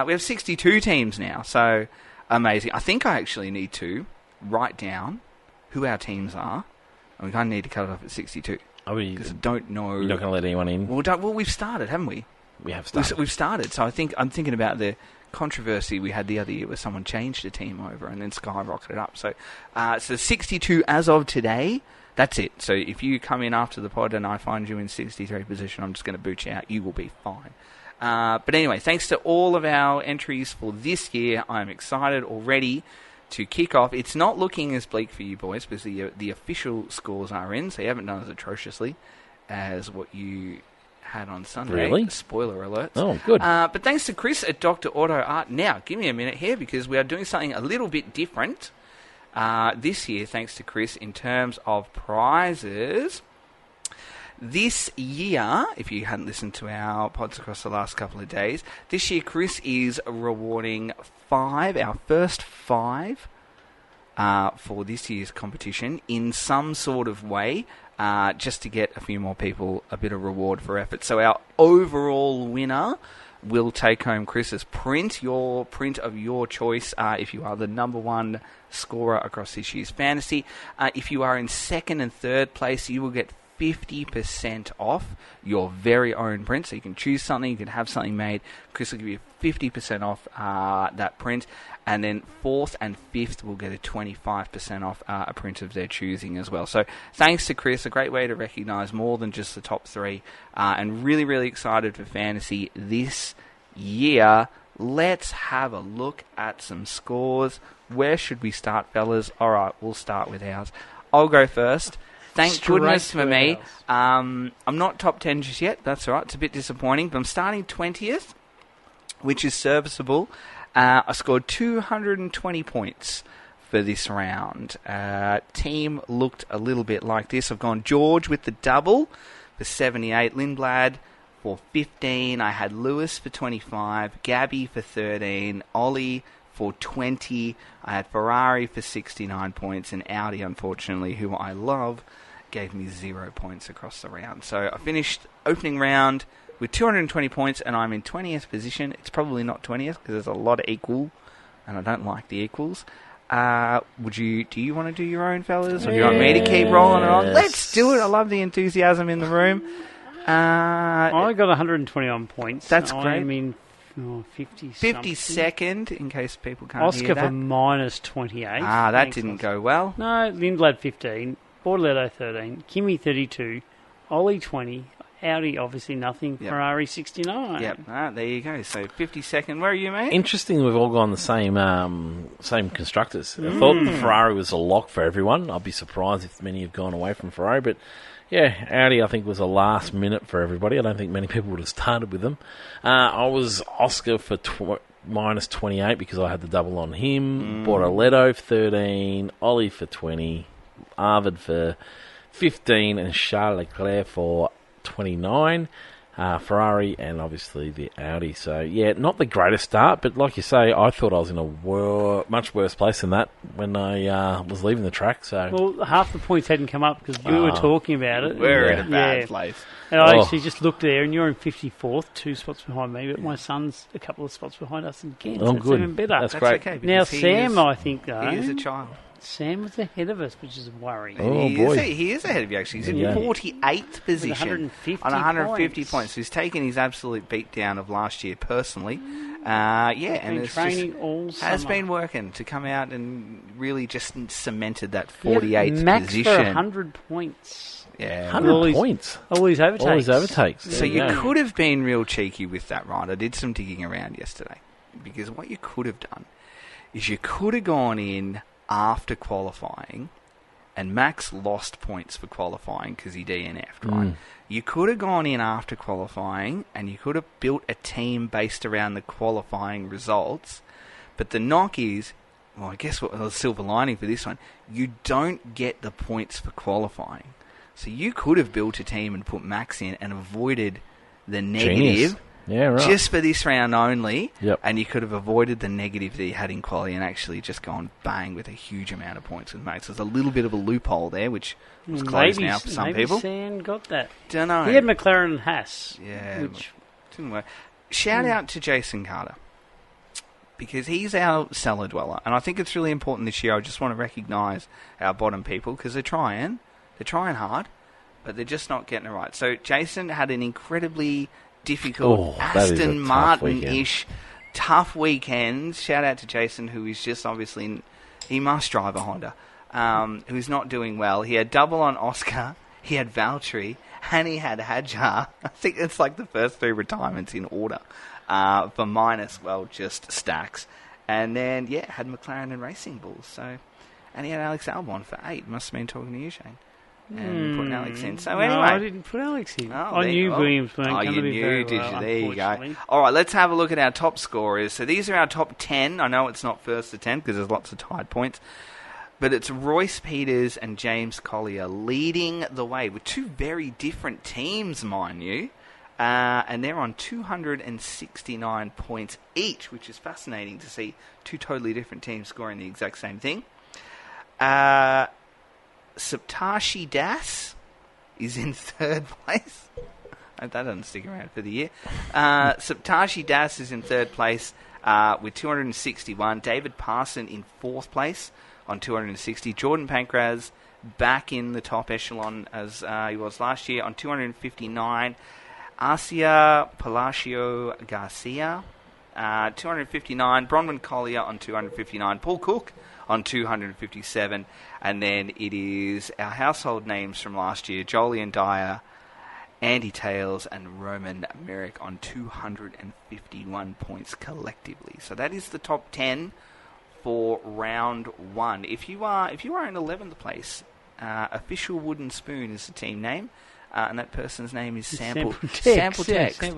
We have 62 teams now, so amazing. I think I actually need to write down who our teams are, and we kind of need to cut it off at 62. Because I don't know. You're not going to let anyone in? Well, we've started, haven't we? We have started. We've started, so I'm thinking about the controversy we had the other year where someone changed a team over and then skyrocketed up. So 62 as of today, that's it. So if you come in after the pod and I find you in 63 position, I'm just going to boot you out. You will be fine. But anyway, thanks to all of our entries for this year. I'm excited already to kick off. It's not looking as bleak for you boys because the official scores are in, so you haven't done as atrociously as what you had on Sunday. Really? Spoiler alert. Oh, good. But thanks to Chris at Dr. Auto Art. Now, give me a minute here because we are doing something a little bit different this year, thanks to Chris, in terms of prizes. This year, if you hadn't listened to our pods across the last couple of days, this year Chris is rewarding our first five for this year's competition in some sort of way, just to get a few more people a bit of reward for effort. So our overall winner will take home Chris's print, your print of your choice, if you are the number one scorer across this year's fantasy. If you are in second and third place, you will get 50% off your very own print. So you can choose something, you can have something made. Chris will give you 50% off that print. And then fourth and fifth will get a 25% off a print of their choosing as well. So thanks to Chris, a great way to recognise more than just the top three. And really, really excited for fantasy this year. Let's have a look at some scores. Where should we start, fellas? All right, we'll start with ours. I'll go first. Thank goodness for me. I'm not top 10 just yet. That's all right. It's a bit disappointing. But I'm starting 20th, which is serviceable. I scored 220 points for this round. Team looked a little bit like this. I've gone George with the double for 78. Lindblad for 15. I had Lewis for 25. Gabby for 13. Ollie for 20. I had Ferrari for 69 points. And Audi, unfortunately, who I love, gave me 0 points across the round. So I finished opening round with 220 points, and I'm in 20th position. It's probably not 20th because there's a lot of equal, and I don't like the equals. Do you want to do your own, fellas? Or do you want me to keep rolling it on? Let's do it. I love the enthusiasm in the room. I got 121 points. That's great. I'm in 52nd, in case people can't Oscar hear that. for minus 28. That Thanks, didn't Oscar. go well. No, Lindblad 15. Borderletto 13. Kimi 32. Ollie 20. Audi, obviously nothing. Yep. Ferrari 69. Yep. There you go. So 52nd. Where are you, mate? Interesting, we've all gone the same constructors. I thought the Ferrari was a lock for everyone. I'd be surprised if many have gone away from Ferrari, but yeah, Audi I think was a last minute for everybody. I don't think many people would have started with them. I was Oscar for minus 28 because I had the double on him. Bortoletto for 13, Ollie for 20, Arvid for 15, and Charles Leclerc for 29, Ferrari, and obviously the Audi. So, yeah, not the greatest start, but like you say, I thought I was in a much worse place than that when I was leaving the track. So, well, half the points hadn't come up because we were talking about it. We're in a bad place. And I actually just looked there, and you're in 54th, 2 spots behind me, but my son's a couple of spots behind us again. Oh, so good. It's even better. That's great. Okay, now, Sam, I think, though. He is a child. Sam was ahead of us, which is worrying. Oh, boy. He is ahead of you, actually. He's in 48th position. On 150 points. So he's taken his absolute beat down of last year personally. And been training all summer. Has been working to come out and really just cemented that 48th Max position. for 100 points. Yeah. 100 points. All his overtakes. So you could have been real cheeky with that, right? I did some digging around yesterday. Because what you could have done is you could have gone in after qualifying, and Max lost points for qualifying because he DNF'd, right? You could have gone in after qualifying, and you could have built a team based around the qualifying results, but the knock is well, I guess what the silver lining for this one, you don't get the points for qualifying. So you could have built a team and put Max in and avoided the negative. Yeah, right. Just for this round only, yep. And you could have avoided the negative that you had in quali and actually just gone bang with a huge amount of points with Max. There's a little bit of a loophole there, which was closed now for some people. Maybe Sand got that. Don't know. He had McLaren and Haas. Yeah, which didn't work. Shout out to Jason Carter, because he's our cellar dweller, and I think it's really important this year. I just want to recognise our bottom people, because they're trying hard, but they're just not getting it right. So Jason had an incredibly difficult Aston Martin-ish tough weekend. Shout out to Jason, who is just obviously, he must drive a Honda, who's not doing well. He had double on Oscar, he had Valtteri, and he had Hadjar. I think it's like the first 3 retirements in order for minus, well, just stacks. And then, had McLaren and Racing Bulls. So, and he had Alex Albon for 8. Must have been talking to you, Shane. And putting Alex in. So anyway, I didn't put Alex in. I knew Williams weren't going to be very well. Did you? There you go. All right, let's have a look at our top scorers. So these are our top 10. I know it's not first to 10 because there's lots of tied points, but it's Royce Peters and James Collier leading the way with 2 very different teams, mind you, and they're on 269 points each, which is fascinating to see 2 totally different teams scoring the exact same thing. Saptarshi Das is in 3rd place. That doesn't stick around for the year. Saptarshi Das is in 3rd place with 261. David Parson in 4th place on 260. Jordan Pankraz back in the top echelon as he was last year on 259. Arcia Palacio Garcia, 259. Bronwyn Collier on 259. Paul Cook on 257, and then it is our household names from last year, Jolyon Dyer, Andy Tales, and Roman Merrick on 251 points collectively. So that is the top 10 for round 1. If you are in 11th place, Official Wooden Spoon is the team name. And that person's name is Sample Text. Sample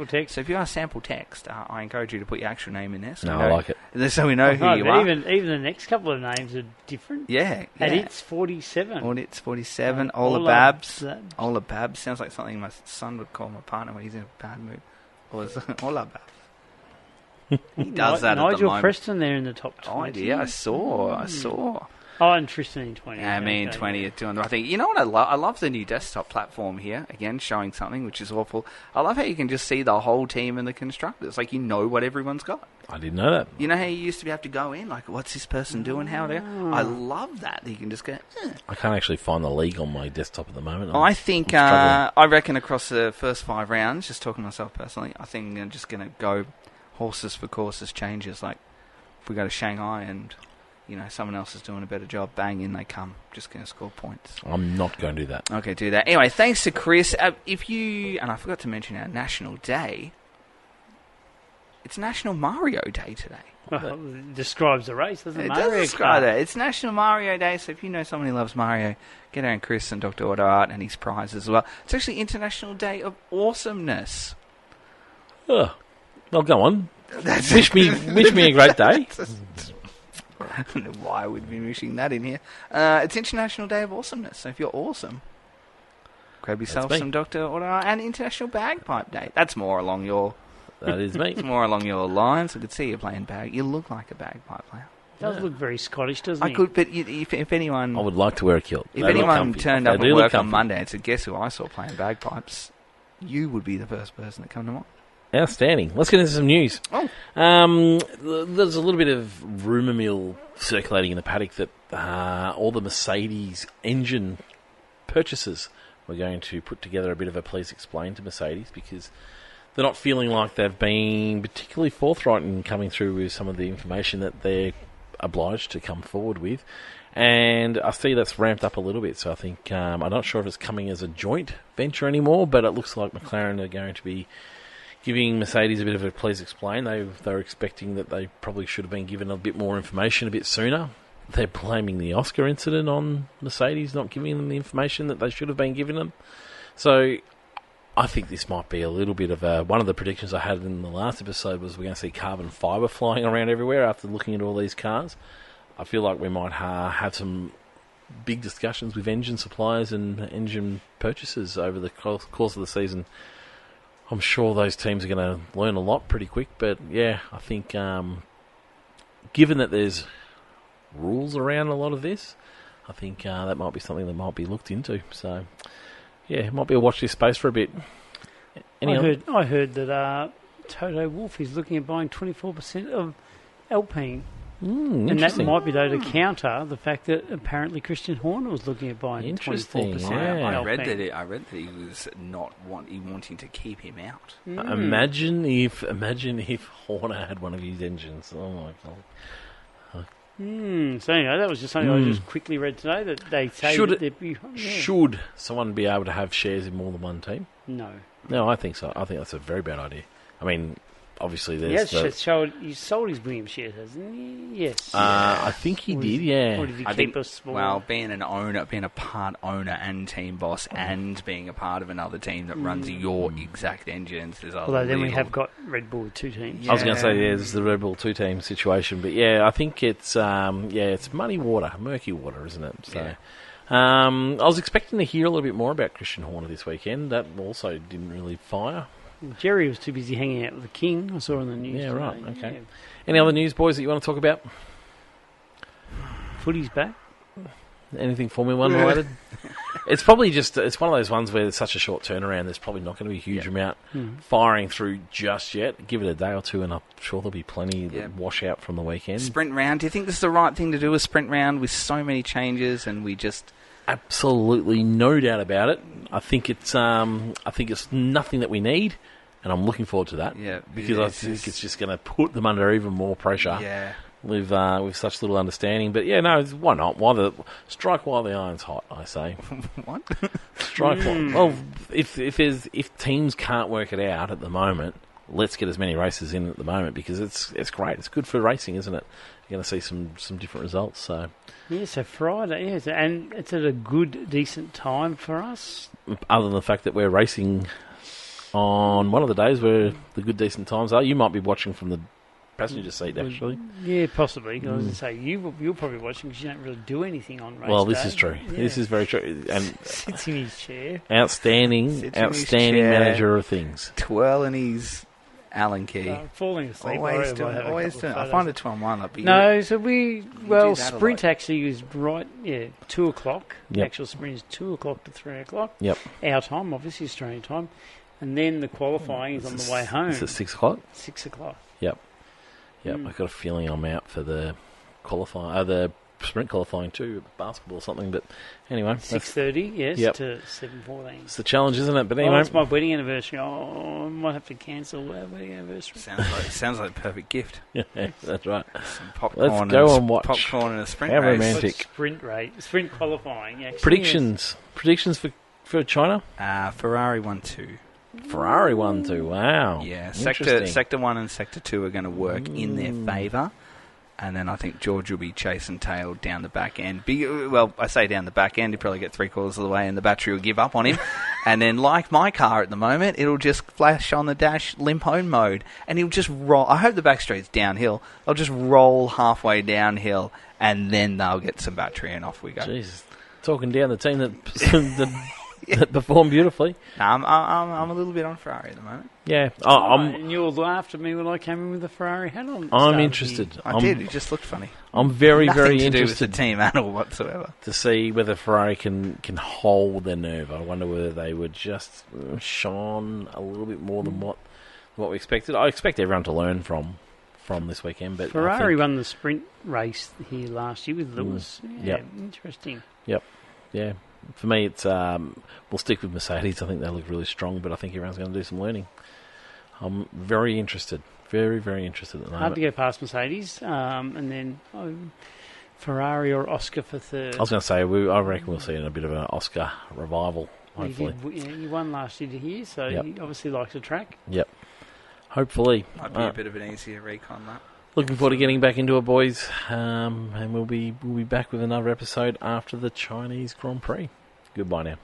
Text. So if you are Sample Text, I encourage you to put your actual name in there. So I like it. So we know who you are. Even the next couple of names are different. Yeah. It's 47. It's 47. Ola Babs. Ola Babs sounds like something my son would call my partner when he's in a bad mood. Ola Babs. He does that at the moment. Nigel Preston there in the top 20. Oh, yeah, I saw. Oh, and Tristan in 20. Yeah, me in 20 are doing the right thing. You know what I love? I love the new desktop platform here. Again, showing something, which is awful. I love how you can just see the whole team and the constructors. Like, you know what everyone's got. I didn't know that. You know how you used to have to go in? Like, what's this person doing? How they? I love that you can just go, I can't actually find the league on my desktop at the moment. I think, I reckon across the first 5 rounds, just talking to myself personally, I think I'm just going to go horses for courses changes. Like, if we go to Shanghai and someone else is doing a better job, bang, in they come. Just going to score points. I'm not going to do that. Okay, do that. Anyway, thanks to Chris. And I forgot to mention our National Day. It's National Mario Day today. It describes the race, doesn't it? It does describe that. It's National Mario Day, so if you know someone who loves Mario, get around Chris and Dr. Otto Art and his prizes as well. It's actually International Day of Awesomeness. Oh, well, go on. Wish me a great day. I don't know why we'd be wishing that in here. It's International Day of Awesomeness, so if you're awesome, grab yourself some Dr. Otto and International Bagpipe Day. That's more along your... That is me. It's more along your lines. I could see you playing bag. You look like a bagpipe player. It does look very Scottish, doesn't it? I could, but if anyone... I would like to wear a kilt. If anyone turned up at work on Monday and said, guess who I saw playing bagpipes, you would be the first person that come to mind. Outstanding. Let's get into some news. Oh. There's a little bit of rumour mill circulating in the paddock that all the Mercedes engine purchasers were going to put together a bit of a please explain to Mercedes, because they're not feeling like they've been particularly forthright in coming through with some of the information that they're obliged to come forward with. And I see that's ramped up a little bit, so I think I'm not sure if it's coming as a joint venture anymore, but it looks like McLaren are going to be giving Mercedes a bit of a please explain. They're expecting that they probably should have been given a bit more information a bit sooner. They're blaming the Oscar incident on Mercedes not giving them the information that they should have been giving them. So I think this might be a little bit of one of the predictions I had in the last episode was we're going to see carbon fibre flying around everywhere after looking at all these cars. I feel like we might have some big discussions with engine suppliers and engine purchasers over the course of the season. I'm sure those teams are going to learn a lot pretty quick, but yeah, I think given that there's rules around a lot of this, I think that might be something that might be looked into. So yeah, it might be a watch this space for a bit. I heard that Toto Wolff is looking at buying 24% of Alpine. And that might be though to counter the fact that apparently Christian Horner was looking at buying 24%. Yeah. I read that he was wanting to keep him out. Imagine if Horner had one of his engines. Oh my god. So anyway, that was just something I just quickly read today that they say should someone be able to have shares in more than one team? No, I think so. I think that's a very bad idea. I mean, obviously there's he sold his Williams shares, hasn't he? Yes. I think he did, yeah. Or did he keep a small... Well, being a part owner and team boss and being a part of another team that runs your exact engines, although then we have got Red Bull with 2 teams. Yeah. I was going to say, there's the Red Bull 2-team situation, but yeah, I think it's muddy water, murky water, isn't it? So. Yeah. I was expecting to hear a little bit more about Christian Horner this weekend. That also didn't really fire. Jerry was too busy hanging out with the King. I saw on the news. Yeah, today. right. Okay. Yeah. Any other news, boys, that you want to talk about? Footy's back. Anything Formula 1 related? It's probably it's one of those ones where there's such a short turnaround. There's probably not going to be a huge amount firing through just yet. Give it a day or two, and I'm sure there'll be plenty that wash out from the weekend. Sprint round. Do you think this is the right thing to do? A sprint round with so many changes, and we just. Absolutely, no doubt about it. I think it's nothing that we need, and I'm looking forward to that. Yeah, because I think it's just going to put them under even more pressure. Yeah, with such little understanding. But yeah, no, why not? Strike while the iron's hot? I say. What? Strike while. Well, if teams can't work it out at the moment, let's get as many races in at the moment because it's great. It's good for racing, isn't it? You're going to see some different results. So. Yeah, so Friday, and it's at a good, decent time for us. Other than the fact that we're racing on one of the days where the good, decent times are. You might be watching from the passenger seat, actually. Yeah, possibly. I was going to say, you're probably watching because you don't really do anything on race this day. is true. Yeah. This is very true. And sits in his chair. Outstanding manager of things. Twirling his Allen key. Falling asleep. Always doing. I find it 12-1 up. No, so sprint actually is right, 2 o'clock. Yep. The actual sprint is 2 o'clock to 3 o'clock. Yep. Our time, obviously Australian time. And then the qualifying is on the way home. Is it 6 o'clock? 6 o'clock. Yep. I've got a feeling I'm out for the the sprint qualifying too, basketball or something. But anyway, 6:30, yes, to 7:14. It's the challenge, isn't it? But anyway, it's my wedding anniversary. I might have to cancel our wedding anniversary. Sounds like a perfect gift. Yeah, that's right. Some popcorn. Let's go and watch popcorn and a sprint How race. Romantic. Sprint qualifying. Actually, predictions for China. Ferrari 1-2. Ferrari 1-2. Wow. Yeah, Sector 1 and Sector 2 are going to work in their favour. And then I think George will be chasing tail down the back end. I say down the back end, he'll probably get 3/4 of the way and the battery will give up on him. And then, like my car at the moment, it'll just flash on the dash limp home mode. And he'll just roll. I hope the back street's downhill. They'll just roll halfway downhill and then they'll get some battery and off we go. Jesus. Talking down the team that performed beautifully. No, I'm a little bit on Ferrari at the moment. Yeah. And you all laughed at me when I came in with the Ferrari hat on. I'm interested. I did. It just looked funny. I'm very, Nothing very to interested do with the team at all whatsoever. To see whether Ferrari can hold their nerve. I wonder whether they would just shine a little bit more than what we expected. I expect everyone to learn from this weekend. But Ferrari won the sprint race here last year with Lewis. Interesting. Yep. Yeah. For me, it's we'll stick with Mercedes. I think they look really strong, but I think everyone's going to do some learning. I'm very interested. Very, very interested at the moment. Hard to go past Mercedes, and then Ferrari or Oscar for third. I was going to say, I reckon we'll see a bit of an Oscar revival, hopefully. You won last year here, so he obviously likes the track. Yep. Hopefully. Might be a bit of an easier recon, that. Looking forward to getting back into it, boys, and we'll be back with another episode after the Chinese Grand Prix. Goodbye now.